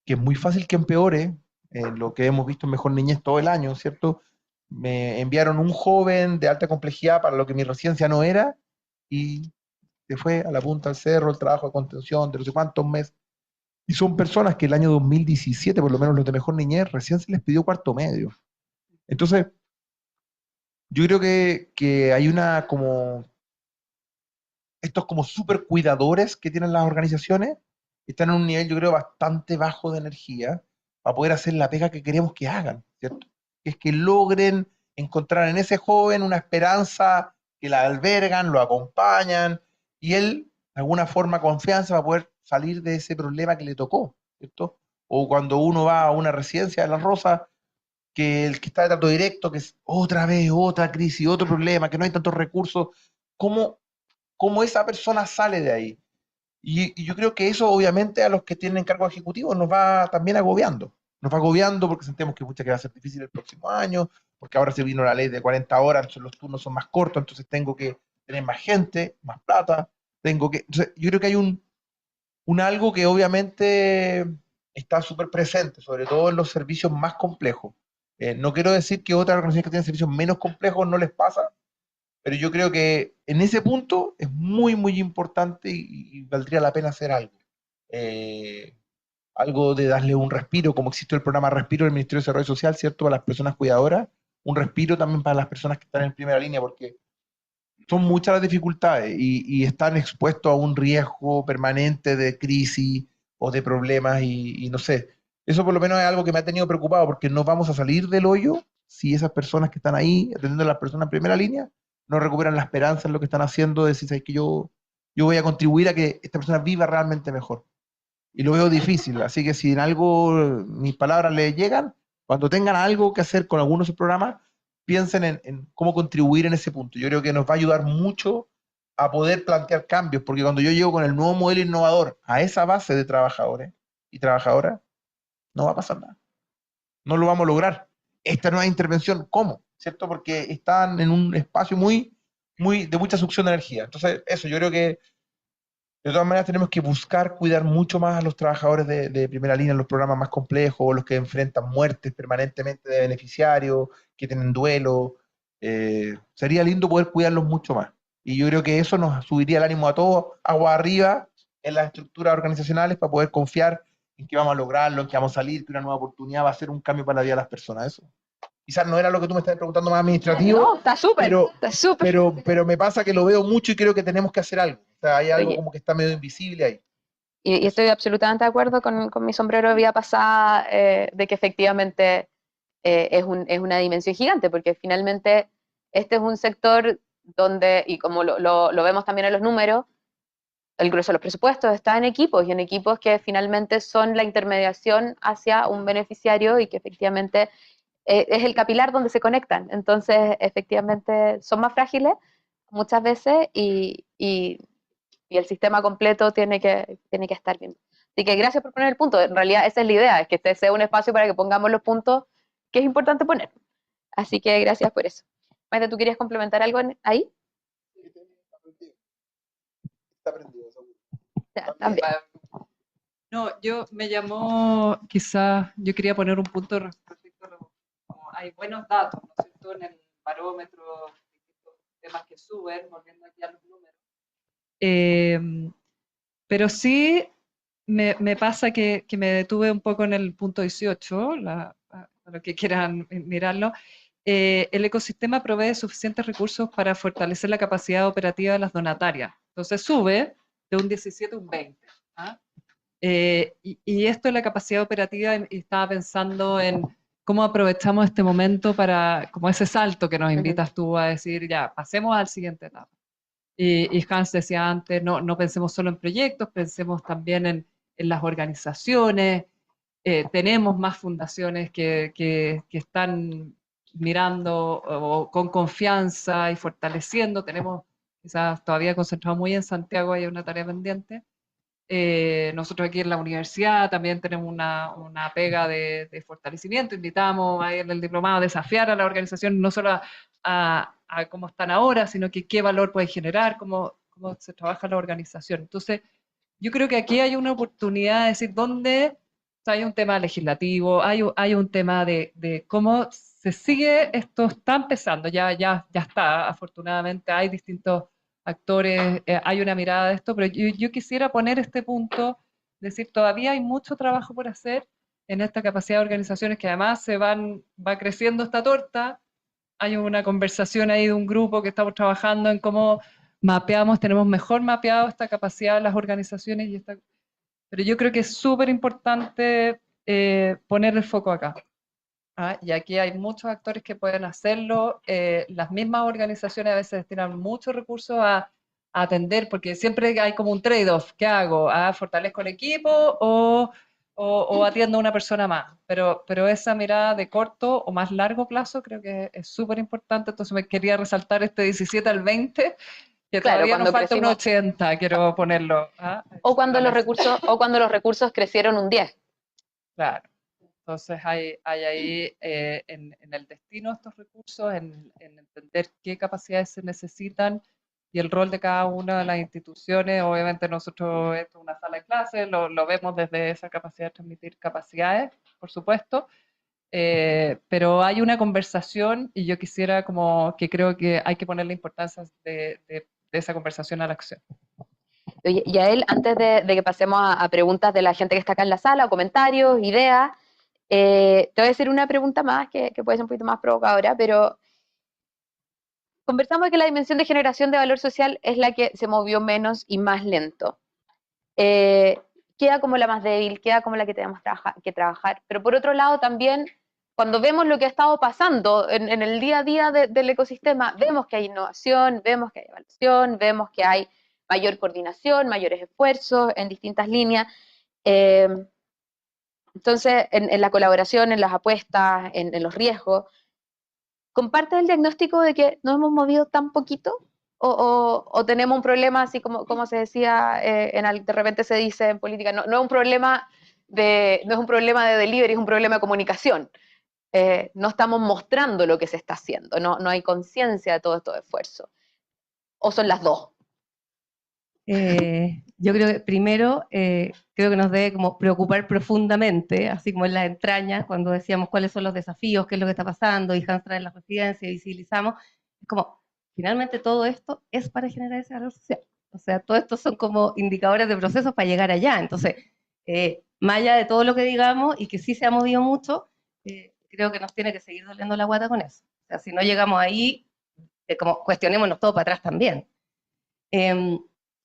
es muy fácil que empeore, lo que hemos visto en Mejor Niñez todo el año, ¿cierto? Me enviaron un joven de alta complejidad para lo que mi residencia no era, y se fue a la punta del cerro, el trabajo de contención de no sé cuántos meses. Y son personas que el año 2017, por lo menos los de Mejor Niñez, recién se les pidió cuarto medio. Entonces, yo creo que hay estos como super cuidadores que tienen las organizaciones, están en un nivel, yo creo, bastante bajo de energía para poder hacer la pega que queremos que hagan, ¿cierto? Que es que logren encontrar en ese joven una esperanza, que la albergan, lo acompañan, y él, de alguna forma, confianza para poder salir de ese problema que le tocó, ¿cierto? O cuando uno va a una residencia de La Rosa, que el que está de trato directo, que es otra vez, otra crisis, otro problema, que no hay tantos recursos, ¿cómo esa persona sale de ahí? Y yo creo que eso, obviamente, a los que tienen cargo ejecutivo nos va también agobiando. Nos va agobiando porque sentimos que, que va a ser difícil el próximo año, porque ahora se vino la ley de 40 horas, entonces los turnos son más cortos, entonces tengo que tener más gente, más plata, entonces, yo creo que hay un algo que obviamente está súper presente, sobre todo en los servicios más complejos. No quiero decir que otras organizaciones que tienen servicios menos complejos no les pasa, pero yo creo que en ese punto es muy, muy importante, y valdría la pena hacer algo. Algo de darle un respiro, como existe el programa Respiro del Ministerio de Desarrollo Social, ¿cierto? Para las personas cuidadoras, un respiro también para las personas que están en primera línea, porque son muchas las dificultades y están expuestos a un riesgo permanente de crisis o de problemas, y no sé. Eso por lo menos es algo que me ha tenido preocupado, porque no vamos a salir del hoyo si esas personas que están ahí atendiendo a las personas en primera línea no recuperan la esperanza en lo que están haciendo, de decir, ¿sabes que yo voy a contribuir a que esta persona viva realmente mejor? Y lo veo difícil, así que si en algo mis palabras les llegan, cuando tengan algo que hacer con algunos de esos programas, piensen en cómo contribuir en ese punto. Yo creo que nos va a ayudar mucho a poder plantear cambios, porque cuando yo llego con el nuevo modelo innovador a esa base de trabajadores y trabajadoras, no va a pasar nada. No lo vamos a lograr. Esta nueva intervención, ¿cómo? ¿Cierto? Porque están en un espacio muy, muy de mucha succión de energía. Entonces, eso, yo creo que De todas maneras, tenemos que buscar cuidar mucho más a los trabajadores de primera línea en los programas más complejos, o los que enfrentan muertes permanentemente de beneficiarios, que tienen duelo. Sería lindo poder cuidarlos mucho más. Y yo creo que eso nos subiría el ánimo a todos, agua arriba, en las estructuras organizacionales, para poder confiar en que vamos a lograrlo, en que vamos a salir, que una nueva oportunidad va a ser un cambio para la vida de las personas. Eso. Quizás no era lo que tú me estabas preguntando más administrativo, No, está súper, pero, está súper. pero me pasa que lo veo mucho y creo que tenemos que hacer algo. O sea, hay algo Oye, como que está medio invisible ahí. y estoy absolutamente de acuerdo con mi sombrero de vida pasada, de que efectivamente es una dimensión gigante, porque finalmente este es un sector donde, y como lo vemos también en los números, el grueso de los presupuestos está en equipos, y en equipos que finalmente son la intermediación hacia un beneficiario y que efectivamente es el capilar donde se conectan. Entonces, efectivamente, son más frágiles muchas veces y el sistema completo tiene que estar bien. Así que gracias por poner el punto. En realidad esa es la idea, es que este sea un espacio para que pongamos los puntos que es importante poner. Así que gracias por eso. Maite, ¿tú querías complementar algo ahí? Está aprendido, seguro. Ya, también. No, me llamó, quizás, yo quería poner un punto respecto a como hay buenos datos, ¿no es cierto?, en el barómetro, distintos temas que suben, volviendo aquí a los números. Pero sí me pasa que me detuve un poco en el punto 18, a los que quieran mirarlo. El ecosistema provee suficientes recursos para fortalecer la capacidad operativa de las donatarias. Entonces sube de un 17 a un 20. ¿Ah? Y esto es la capacidad operativa, y estaba pensando en cómo aprovechamos este momento para, como ese salto que nos invitas tú a decir, ya, pasemos al siguiente etapa. Y Hans decía antes, no pensemos solo en proyectos, pensemos también en las organizaciones. Tenemos más fundaciones que están mirando con confianza y fortaleciendo. Tenemos quizás todavía concentrado muy en Santiago, hay una tarea pendiente. Nosotros aquí en la universidad también tenemos una pega de fortalecimiento. Invitamos a en el diplomado a desafiar a la organización, no solo a cómo están ahora, sino que qué valor puede generar, cómo se trabaja la organización. Entonces, yo creo que aquí hay una oportunidad de decir dónde, o sea, hay un tema legislativo, hay un tema de cómo se sigue, esto está empezando, ya está, afortunadamente hay distintos actores, hay una mirada de esto, pero yo quisiera poner este punto, decir, todavía hay mucho trabajo por hacer en esta capacidad de organizaciones que además va creciendo esta torta. Hay una conversación ahí de un grupo que estamos trabajando en cómo tenemos mejor mapeado esta capacidad de las organizaciones, pero yo creo que es súper importante poner el foco acá. Y aquí hay muchos actores que pueden hacerlo. Las mismas organizaciones a veces destinan muchos recursos a atender, porque siempre hay como un trade-off. ¿Qué hago? ¿Fortalezco el equipo o atiendo a una persona más? Pero esa mirada de corto o más largo plazo creo que es súper importante. Entonces me quería resaltar este 17 al 20, que Claro, todavía nos cuando falta un crecimos, 80, quiero ponerlo. o cuando la los mesa. recursos, crecieron un 10. Claro. Entonces hay ahí en el destino de estos recursos, en entender qué capacidades se necesitan y el rol de cada una de las instituciones. Obviamente nosotros, esto es una sala de clases, lo vemos desde esa capacidad de transmitir capacidades, por supuesto, pero hay una conversación y yo quisiera como que creo que hay que poner la importancia de esa conversación a la acción. Oye, y a él, antes de que pasemos a preguntas de la gente que está acá en la sala, o comentarios, ideas, te voy a hacer una pregunta más que puede ser un poquito más provocadora, pero conversamos de que la dimensión de generación de valor social es la que se movió menos y más lento. Queda como la más débil, queda como la que tenemos que trabajar, pero por otro lado también, cuando vemos lo que ha estado pasando en el día a día del ecosistema, vemos que hay innovación, vemos que hay evaluación, vemos que hay mayor coordinación, mayores esfuerzos en distintas líneas. Entonces, en la colaboración, en las apuestas, en los riesgos, ¿comparte el diagnóstico de que nos hemos movido tan poquito? ¿O tenemos un problema, así como se decía, de repente se dice en política, no es un problema de delivery, es un problema de comunicación? No estamos mostrando lo que se está haciendo, no hay conciencia de todos estos esfuerzos. ¿O son las dos? Yo creo que primero, creo que nos debe como preocupar profundamente, así como en las entrañas, cuando decíamos cuáles son los desafíos, qué es lo que está pasando, y Hans trae en la residencia, visibilizamos, es como, finalmente todo esto es para generar ese valor social. O sea, todo esto son como indicadores de procesos para llegar allá. Entonces, más allá de todo lo que digamos, y que sí se ha movido mucho, creo que nos tiene que seguir doliendo la guata con eso. O sea, si no llegamos ahí, como cuestionémonos todo para atrás también.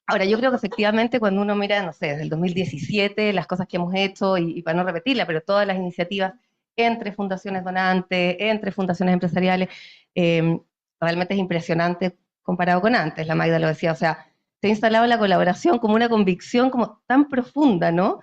Ahora, yo creo que efectivamente cuando uno mira, no sé, desde el 2017, las cosas que hemos hecho, y para no repetirla, pero todas las iniciativas entre fundaciones donantes, entre fundaciones empresariales, realmente es impresionante comparado con antes, la Magda lo decía, o sea, se ha instalado la colaboración como una convicción como tan profunda, ¿no?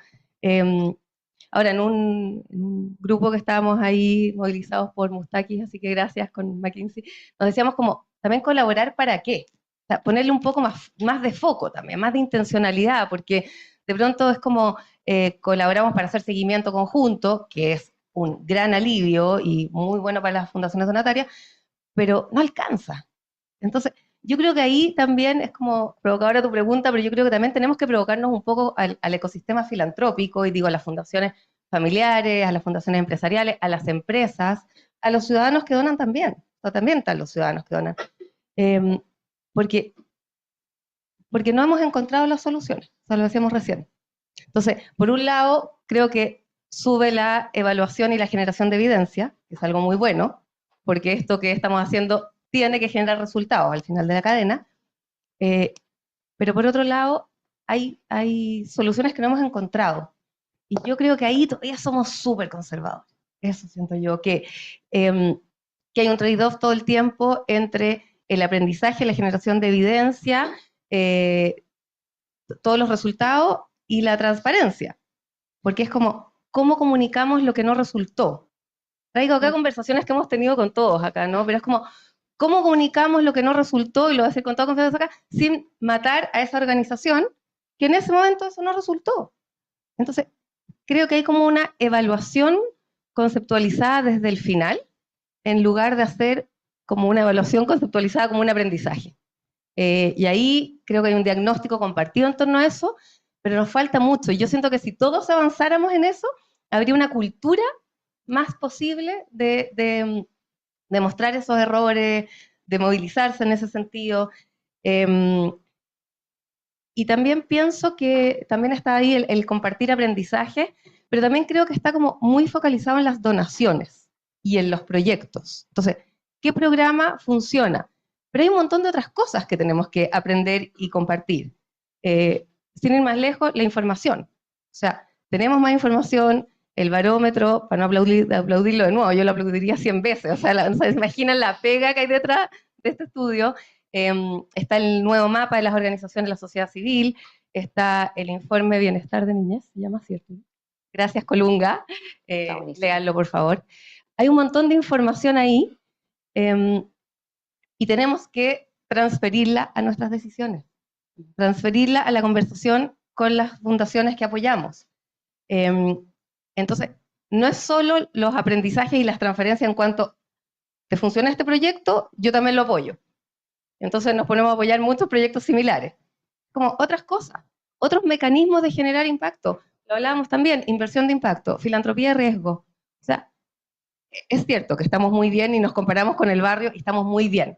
Ahora, en un grupo que estábamos ahí movilizados por Mustakis, así que gracias con McKinsey, nos decíamos como, también colaborar para qué, o sea, ponerle un poco más de foco también, más de intencionalidad, porque de pronto es como colaboramos para hacer seguimiento conjunto, que es un gran alivio y muy bueno para las fundaciones donatarias, pero no alcanza. Entonces, yo creo que ahí también es como provocadora tu pregunta, pero yo creo que también tenemos que provocarnos un poco al ecosistema filantrópico, y digo a las fundaciones familiares, a las fundaciones empresariales, a las empresas, a los ciudadanos que donan también, o también están los ciudadanos que donan. Porque no hemos encontrado las soluciones, o sea, lo decíamos recién. Entonces, por un lado, creo que sube la evaluación y la generación de evidencia, que es algo muy bueno, porque esto que estamos haciendo tiene que generar resultados al final de la cadena, pero por otro lado, hay soluciones que no hemos encontrado. Y yo creo que ahí todavía somos súper conservadores. Eso siento yo, que hay un trade-off todo el tiempo entre el aprendizaje, la generación de evidencia, todos los resultados y la transparencia. Porque es como, ¿cómo comunicamos lo que no resultó? Traigo acá conversaciones que hemos tenido con todos acá, ¿no? Pero es como, ¿cómo comunicamos lo que no resultó? Y lo voy a decir con toda confianza acá, sin matar a esa organización, que en ese momento eso no resultó. Entonces, creo que hay como una evaluación conceptualizada desde el final, en lugar de hacer como una evaluación conceptualizada como un aprendizaje. Y ahí creo que hay un diagnóstico compartido en torno a eso, pero nos falta mucho. Y yo siento que si todos avanzáramos en eso, habría una cultura más posible de mostrar esos errores, de movilizarse en ese sentido. Y también pienso que también está ahí el compartir aprendizaje, pero también creo que está como muy focalizado en las donaciones y en los proyectos. Entonces, ¿qué programa funciona? Pero hay un montón de otras cosas que tenemos que aprender y compartir. Sin ir más lejos, la información. O sea, tenemos más información, el barómetro, para no aplaudirlo de nuevo, yo lo aplaudiría 100 veces. O sea, ¿se imaginan la pega que hay detrás de este estudio? Está el nuevo mapa de las organizaciones de la sociedad civil, está el informe Bienestar de Niñez, se llama, ¿cierto? Gracias, Colunga. Léanlo, por favor. Hay un montón de información ahí, y tenemos que transferirla a nuestras decisiones, transferirla a la conversación con las fundaciones que apoyamos. Entonces, no es solo los aprendizajes y las transferencias en cuanto, ¿te funciona este proyecto? Yo también lo apoyo. Entonces nos ponemos a apoyar muchos proyectos similares. Como otras cosas, otros mecanismos de generar impacto. Lo hablábamos también, inversión de impacto, filantropía de riesgo. O sea, es cierto que estamos muy bien y nos comparamos con el barrio y estamos muy bien.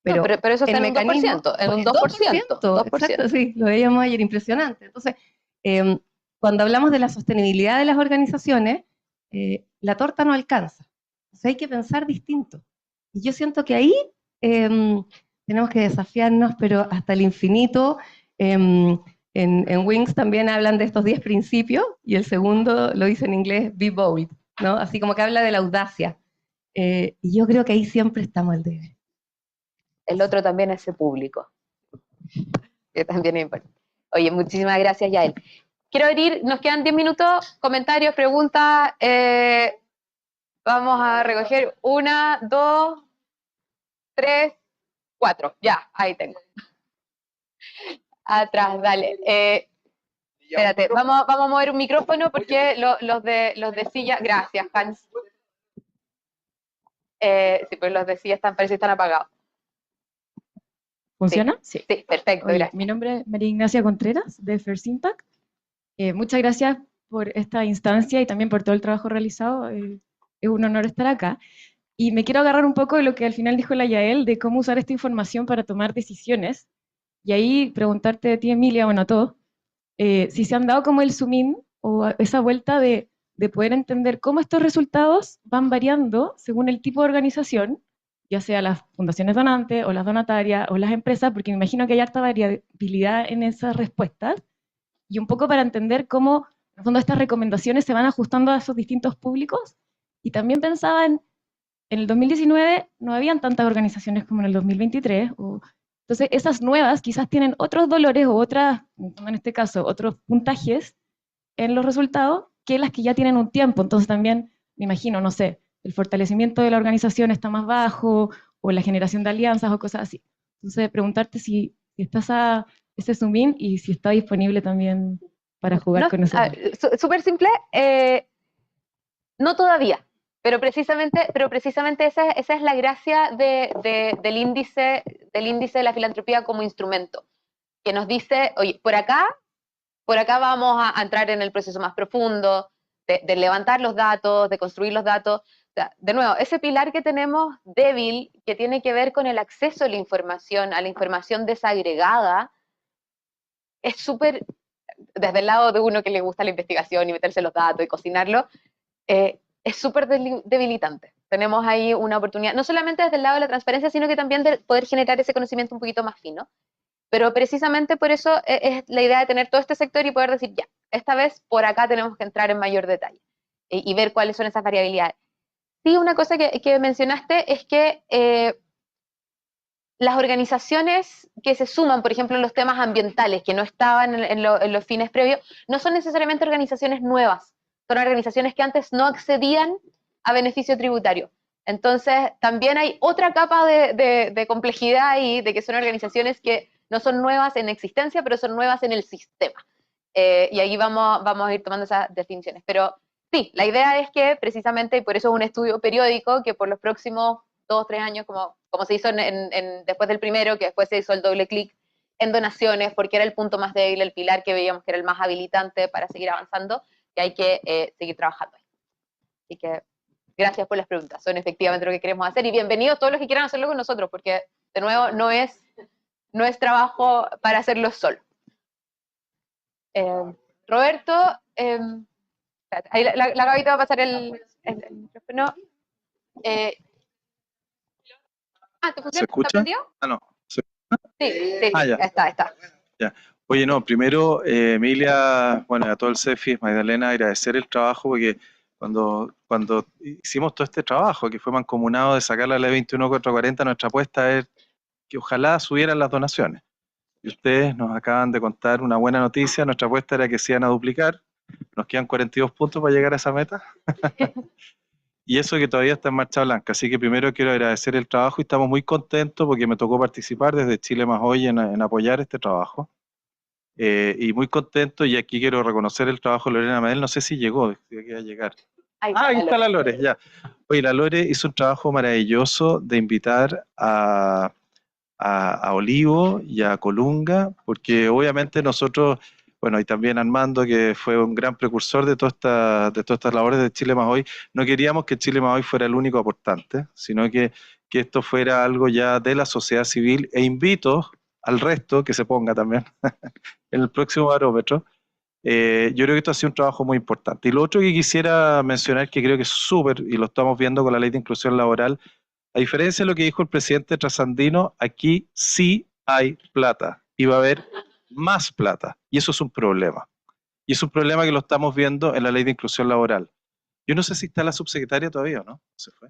Pero, no, pero eso está en un 2%, en un 2%. 2%. Exacto, sí, lo veíamos ayer, impresionante. Entonces, cuando hablamos de la sostenibilidad de las organizaciones, la torta no alcanza. O sea, hay que pensar distinto. Y yo siento que ahí tenemos que desafiarnos, pero hasta el infinito. En Wings también hablan de estos 10 principios, y el segundo lo dice en inglés, be bold, ¿no? Así como que habla de la audacia. Y yo creo que ahí siempre estamos al debe. El otro también es el público, que también es importante. Oye, muchísimas gracias, Yael. Quiero abrir, nos quedan 10 minutos, comentarios, preguntas. Vamos a recoger 1, 2, 3, 4. Ya, ahí tengo. Atrás, dale. Espérate, vamos a mover un micrófono porque los de silla. Gracias, Hans. Sí, pues los de silla parece que están apagados. ¿Funciona? Sí, perfecto, Oye, gracias. mi nombre es María Ignacia Contreras, de First Impact. Muchas gracias por esta instancia y también por todo el trabajo realizado. Es un honor estar acá. Y me quiero agarrar un poco de lo que al final dijo la Yael, de cómo usar esta información para tomar decisiones. Y ahí preguntarte a ti, Emilia, bueno, a todos, si se han dado como el zoom in o esa vuelta de poder entender cómo estos resultados van variando según el tipo de organización, ya sea las fundaciones donantes o las donatarias o las empresas, porque me imagino que hay harta variabilidad en esas respuestas, y un poco para entender cómo, en el fondo, estas recomendaciones se van ajustando a esos distintos públicos. Y también pensaba en el 2019 no habían tantas organizaciones como en el 2023, entonces esas nuevas quizás tienen otros dolores o otras, en este caso, otros puntajes en los resultados que las que ya tienen un tiempo. Entonces también, me imagino, no sé, el fortalecimiento de la organización está más bajo, o la generación de alianzas o cosas así. Entonces, preguntarte si está ese zoom in y si está disponible también para jugar No, con eso. súper simple, no todavía, pero precisamente esa es la gracia del índice de la filantropía como instrumento, que nos dice, oye, por acá vamos a entrar en el proceso más profundo, de levantar los datos, de construir los datos. O sea, de nuevo, ese pilar que tenemos débil, que tiene que ver con el acceso a la información desagregada, es súper, desde el lado de uno que le gusta la investigación y meterse los datos y cocinarlo, es súper debilitante. Tenemos ahí una oportunidad, no solamente desde el lado de la transparencia, sino que también de poder generar ese conocimiento un poquito más fino. Pero precisamente por eso es la idea de tener todo este sector y poder decir, ya, esta vez por acá tenemos que entrar en mayor detalle y ver cuáles son esas variabilidades. Sí, una cosa que mencionaste es que las organizaciones que se suman, por ejemplo, en los temas ambientales, que no estaban en los fines previos, no son necesariamente organizaciones nuevas, son organizaciones que antes no accedían a beneficio tributario. Entonces, también hay otra capa de complejidad ahí, de que son organizaciones que no son nuevas en existencia, pero son nuevas en el sistema. Y ahí vamos a ir tomando esas definiciones. Pero sí, la idea es que precisamente, y por eso es un estudio periódico, que por los próximos 2 o 3 años, como se hizo después del primero, que después se hizo el doble clic en donaciones, porque era el punto más débil, el pilar que veíamos que era el más habilitante para seguir avanzando, que hay que seguir trabajando ahí. Así que gracias por las preguntas, son efectivamente lo que queremos hacer, y bienvenidos todos los que quieran hacerlo con nosotros, porque de nuevo no es trabajo para hacerlo solo. Roberto, ahí la Gaby te va a pasar el micrófono. ¿Te funciona? ¿Se escucha? ¿Está prendido? Ah, no. Sí, Ya. está. Ya. Oye, no, primero, Emilia, bueno, a todo el CEFI, Magdalena, agradecer el trabajo, porque cuando hicimos todo este trabajo, que fue mancomunado de sacar la ley 21.440, nuestra apuesta es que ojalá subieran las donaciones. Y ustedes nos acaban de contar una buena noticia, nuestra apuesta era que se iban a duplicar, nos quedan 42 puntos para llegar a esa meta. Y eso que todavía está en marcha blanca. Así que primero quiero agradecer el trabajo y estamos muy contentos porque me tocó participar desde Chile Más Hoy en apoyar este trabajo. Y muy contento, y aquí quiero reconocer el trabajo de Lorena Madel, no sé si llegó, que va a llegar. Ahí está la Lore, ya. Oye, la Lore hizo un trabajo maravilloso de invitar a Olivo y a Colunga, porque obviamente nosotros, bueno, y también Armando, que fue un gran precursor de todas estas labores de Chile Más Hoy, no queríamos que Chile Más Hoy fuera el único aportante, sino que esto fuera algo ya de la sociedad civil, e invito al resto que se ponga también en el próximo barómetro. Yo creo que esto ha sido un trabajo muy importante. Y lo otro que quisiera mencionar, que creo que es súper, y lo estamos viendo con la Ley de Inclusión Laboral, a diferencia de lo que dijo el presidente Trasandino, aquí sí hay plata y va a haber más plata. Y eso es un problema. Y es un problema que lo estamos viendo en la Ley de Inclusión Laboral. Yo no sé si está la subsecretaria todavía o no. ¿Se fue?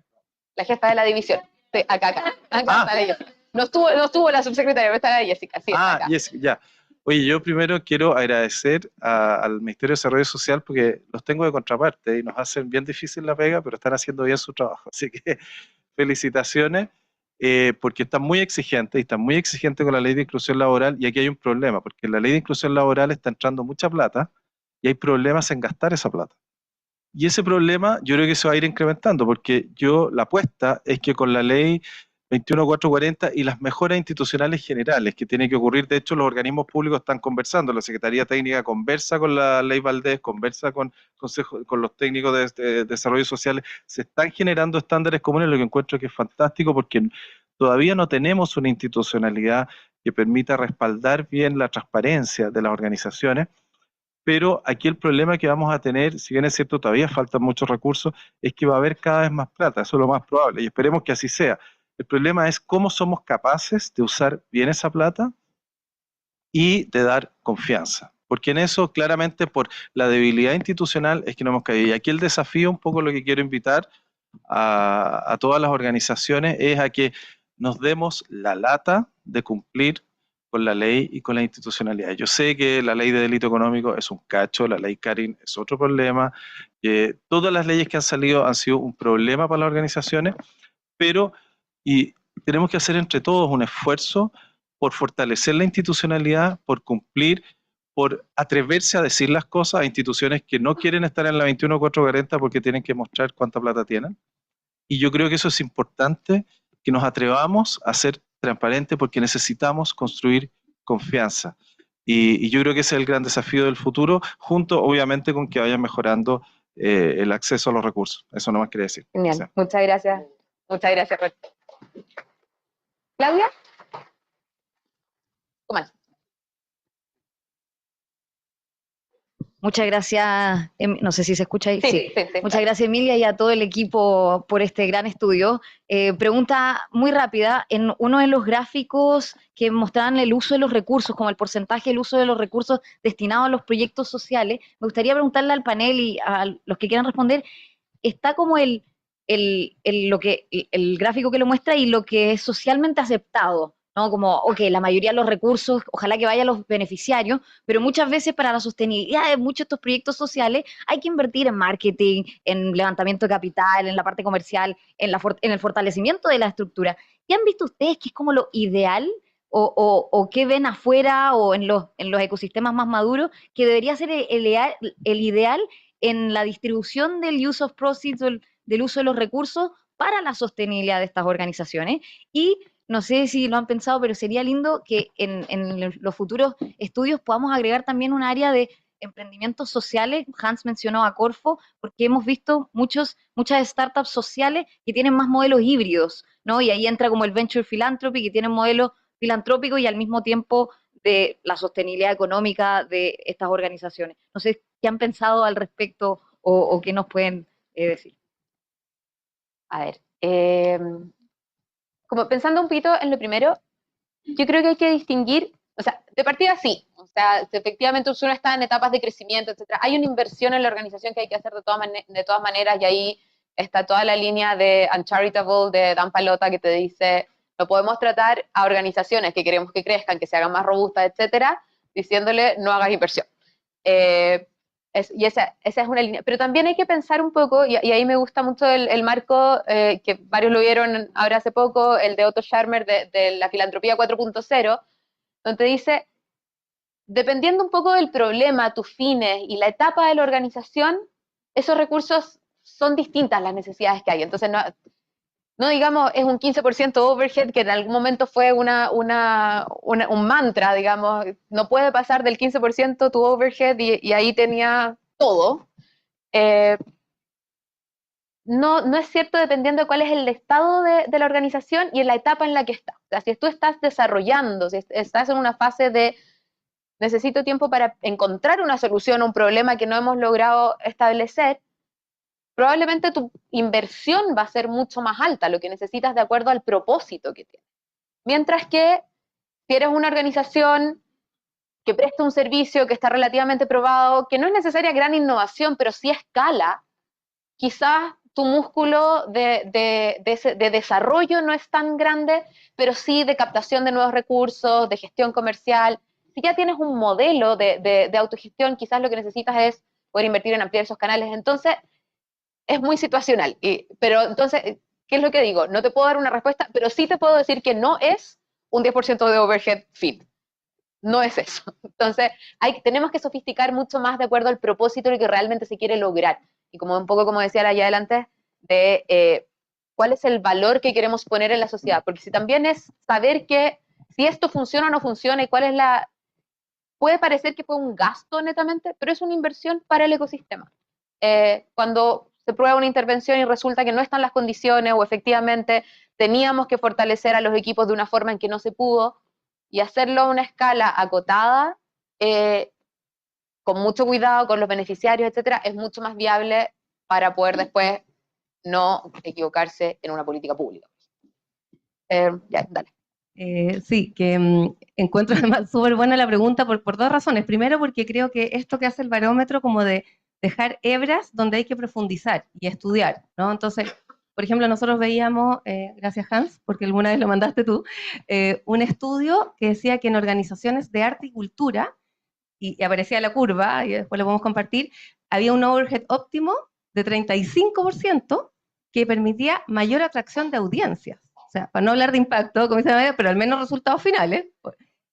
La jefa de la división. Sí, acá está la Jessica. No estuvo la subsecretaria, pero está la Jessica. Sí, está acá. Jessica, ya. Oye, yo primero quiero agradecer al Ministerio de Desarrollo Social, porque los tengo de contraparte y nos hacen bien difícil la pega, pero están haciendo bien su trabajo. Así que felicitaciones, porque están muy exigentes, y están muy exigentes con la Ley de Inclusión Laboral, y aquí hay un problema, porque en la Ley de Inclusión Laboral está entrando mucha plata, y hay problemas en gastar esa plata. Y ese problema yo creo que se va a ir incrementando, porque la apuesta es que con la Ley 21440 y las mejoras institucionales generales que tienen que ocurrir. De hecho, los organismos públicos están conversando, la Secretaría Técnica conversa con la Ley Valdés, conversa con los técnicos de desarrollo social, se están generando estándares comunes, lo que encuentro que es fantástico porque todavía no tenemos una institucionalidad que permita respaldar bien la transparencia de las organizaciones, pero aquí el problema que vamos a tener, si bien es cierto todavía faltan muchos recursos, es que va a haber cada vez más plata, eso es lo más probable, y esperemos que así sea. El problema es cómo somos capaces de usar bien esa plata y de dar confianza, porque en eso claramente por la debilidad institucional es que no hemos caído. Y aquí el desafío, un poco lo que quiero invitar a todas las organizaciones, es a que nos demos la lata de cumplir con la ley y con la institucionalidad. Yo sé que la ley de delito económico es un cacho, la ley Karin es otro problema, que todas las leyes que han salido han sido un problema para las organizaciones, pero y tenemos que hacer entre todos un esfuerzo por fortalecer la institucionalidad, por cumplir, por atreverse a decir las cosas a instituciones que no quieren estar en la 21440 porque tienen que mostrar cuánta plata tienen. Y yo creo que eso es importante, que nos atrevamos a ser transparentes porque necesitamos construir confianza. Y yo creo que ese es el gran desafío del futuro, junto obviamente con que vayan mejorando el acceso a los recursos. Eso nomás quería decir. Genial, Gracias. muchas gracias. Muchas gracias, Roberto. ¿Claudia? Tomás. Muchas gracias, no sé si se escucha ahí. Sí. Muchas gracias, Emilia, y a todo el equipo por este gran estudio. Pregunta muy rápida, en uno de los gráficos que mostraban el uso de los recursos, como el porcentaje del uso de los recursos destinados a los proyectos sociales, me gustaría preguntarle al panel y a los que quieran responder, está como el gráfico que lo muestra y lo que es socialmente aceptado, ¿no? Como, ok, la mayoría de los recursos, ojalá que vaya a los beneficiarios, pero muchas veces para la sostenibilidad de muchos de estos proyectos sociales hay que invertir en marketing, en levantamiento de capital, en la parte comercial, en el fortalecimiento de la estructura. ¿Qué han visto ustedes que es como lo ideal o qué ven afuera o en los ecosistemas más maduros que debería ser el ideal en la distribución del use of proceeds, del uso de los recursos para la sostenibilidad de estas organizaciones? Y no sé si lo han pensado, pero sería lindo que en los futuros estudios podamos agregar también un área de emprendimientos sociales. Hans mencionó a Corfo, porque hemos visto muchas startups sociales que tienen más modelos híbridos, ¿no? Y ahí entra como el Venture Philanthropy, que tienen modelos filantrópicos y al mismo tiempo de la sostenibilidad económica de estas organizaciones. No sé qué han pensado al respecto o qué nos pueden decir. A ver, como pensando un poquito en lo primero, yo creo que hay que distinguir, o sea, de partida sí, o sea, si efectivamente uno está en etapas de crecimiento, etcétera, hay una inversión en la organización que hay que hacer de todas maneras, y ahí está toda la línea de Uncharitable de Dan Pallotta que te dice, no podemos tratar a organizaciones que queremos que crezcan, que se hagan más robustas, etcétera, diciéndole no hagas inversión. Y esa es una línea. Pero también hay que pensar un poco, y ahí me gusta mucho el marco, que varios lo vieron ahora hace poco, el de Otto Scharmer de la filantropía 4.0, donde dice, dependiendo un poco del problema, tus fines y la etapa de la organización, esos recursos son distintas las necesidades que hay. Entonces, no digamos, es un 15% overhead, que en algún momento fue un mantra, digamos, no puede pasar del 15% tu overhead y ahí tenía todo. No es cierto dependiendo de cuál es el estado de la organización y en la etapa en la que está. O sea, si tú estás desarrollando, si estás en una fase de necesito tiempo para encontrar una solución a un problema que no hemos logrado establecer, probablemente tu inversión va a ser mucho más alta, lo que necesitas de acuerdo al propósito que tienes. Mientras que si eres una organización que presta un servicio que está relativamente probado, que no es necesaria gran innovación, pero sí escala, quizás tu músculo de desarrollo no es tan grande, pero sí de captación de nuevos recursos, de gestión comercial. Si ya tienes un modelo de autogestión, quizás lo que necesitas es poder invertir en ampliar esos canales. Entonces, es muy situacional. Pero entonces, ¿qué es lo que digo? No te puedo dar una respuesta, pero sí te puedo decir que no es un 10% de overhead fit. No es eso. Entonces, tenemos que sofisticar mucho más de acuerdo al propósito de lo que realmente se quiere lograr. Y como un poco como decía allá adelante, de cuál es el valor que queremos poner en la sociedad, porque si también es saber que si esto funciona o no funciona y cuál es la... Puede parecer que fue un gasto netamente, pero es una inversión para el ecosistema. Cuando se prueba una intervención y resulta que no están las condiciones o efectivamente teníamos que fortalecer a los equipos de una forma en que no se pudo y hacerlo a una escala acotada, con mucho cuidado con los beneficiarios, etcétera, es mucho más viable para poder después no equivocarse en una política pública. Ya, dale. Sí, que encuentro además súper buena la pregunta por dos razones. Primero, porque creo que esto que hace el barómetro como de dejar hebras donde hay que profundizar y estudiar, ¿no? Entonces, por ejemplo, nosotros veíamos, gracias Hans, porque alguna vez lo mandaste tú, un estudio que decía que en organizaciones de arte y cultura, y aparecía la curva, y después lo podemos compartir, había un overhead óptimo de 35% que permitía mayor atracción de audiencias. O sea, para no hablar de impacto, como dice la Emilia, pero al menos resultados finales,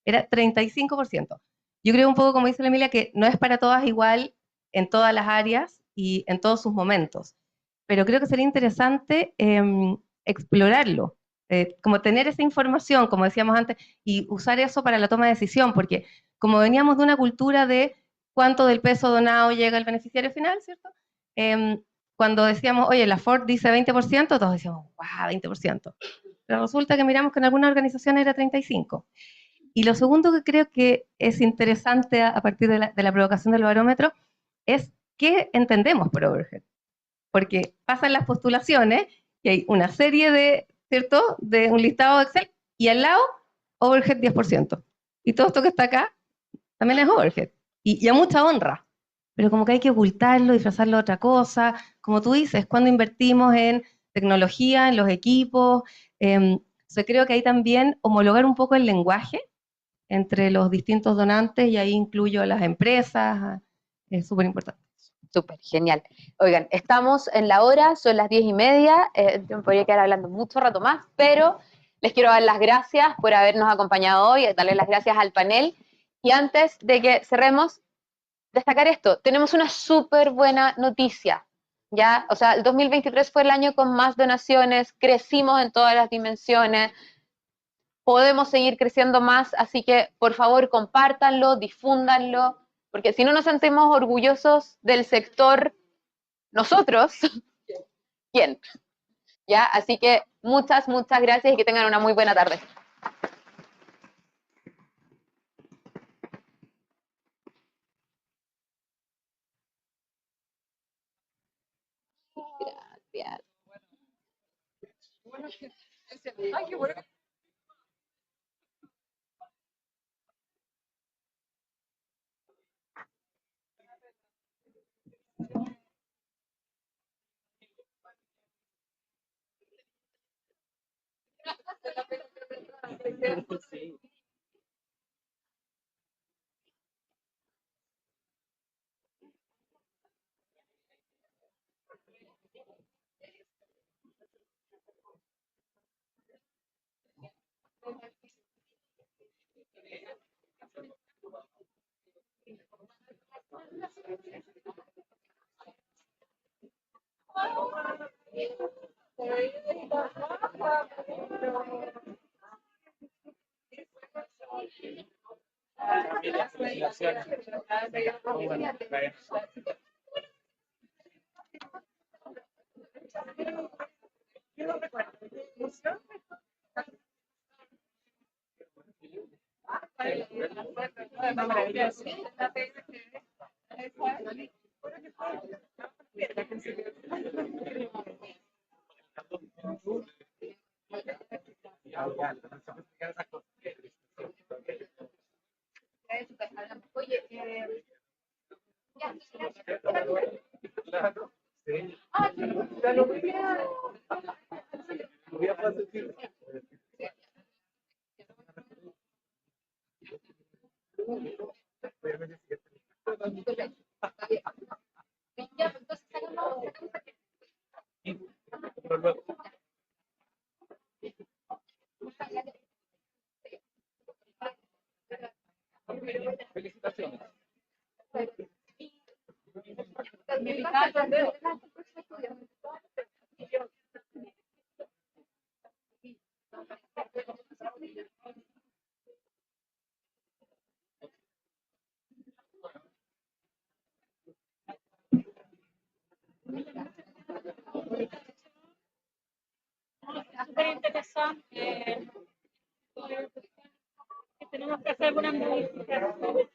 era 35%. Yo creo un poco, como dice la Emilia, que no es para todas igual en todas las áreas y en todos sus momentos. Pero creo que sería interesante explorarlo, como tener esa información, como decíamos antes, y usar eso para la toma de decisión, porque como veníamos de una cultura de cuánto del peso donado llega al beneficiario final, ¿cierto? Cuando decíamos, oye, la Ford dice 20%, todos decíamos, wow, 20%. Pero resulta que miramos que en algunas organizaciones era 35%. Y lo segundo que creo que es interesante a partir de la provocación del barómetro es qué entendemos por overhead. Porque pasan las postulaciones y hay una serie de, ¿cierto?, de un listado de Excel y al lado, overhead 10%. Y todo esto que está acá también es overhead. Y a mucha honra. Pero como que hay que ocultarlo, disfrazarlo de otra cosa. Como tú dices, cuando invertimos en tecnología, en los equipos, creo que hay también homologar un poco el lenguaje entre los distintos donantes, y ahí incluyo a las empresas, es súper importante. Súper, genial. Oigan, estamos en la hora, son las 10:30, me podría quedar hablando mucho rato más, pero les quiero dar las gracias por habernos acompañado hoy, darle las gracias al panel, y antes de que cerremos, destacar esto, tenemos una súper buena noticia, ¿ya? O sea, el 2023 fue el año con más donaciones, crecimos en todas las dimensiones, podemos seguir creciendo más, así que por favor compártanlo, difúndanlo, porque si no nos sentimos orgullosos del sector, nosotros, ¿quién? ¿Ya? Así que muchas gracias y que tengan una muy buena tarde. Gracias. Ay, qué bueno. Felicitaciones. interesante. Que tenemos que hacer algunas modificaciones.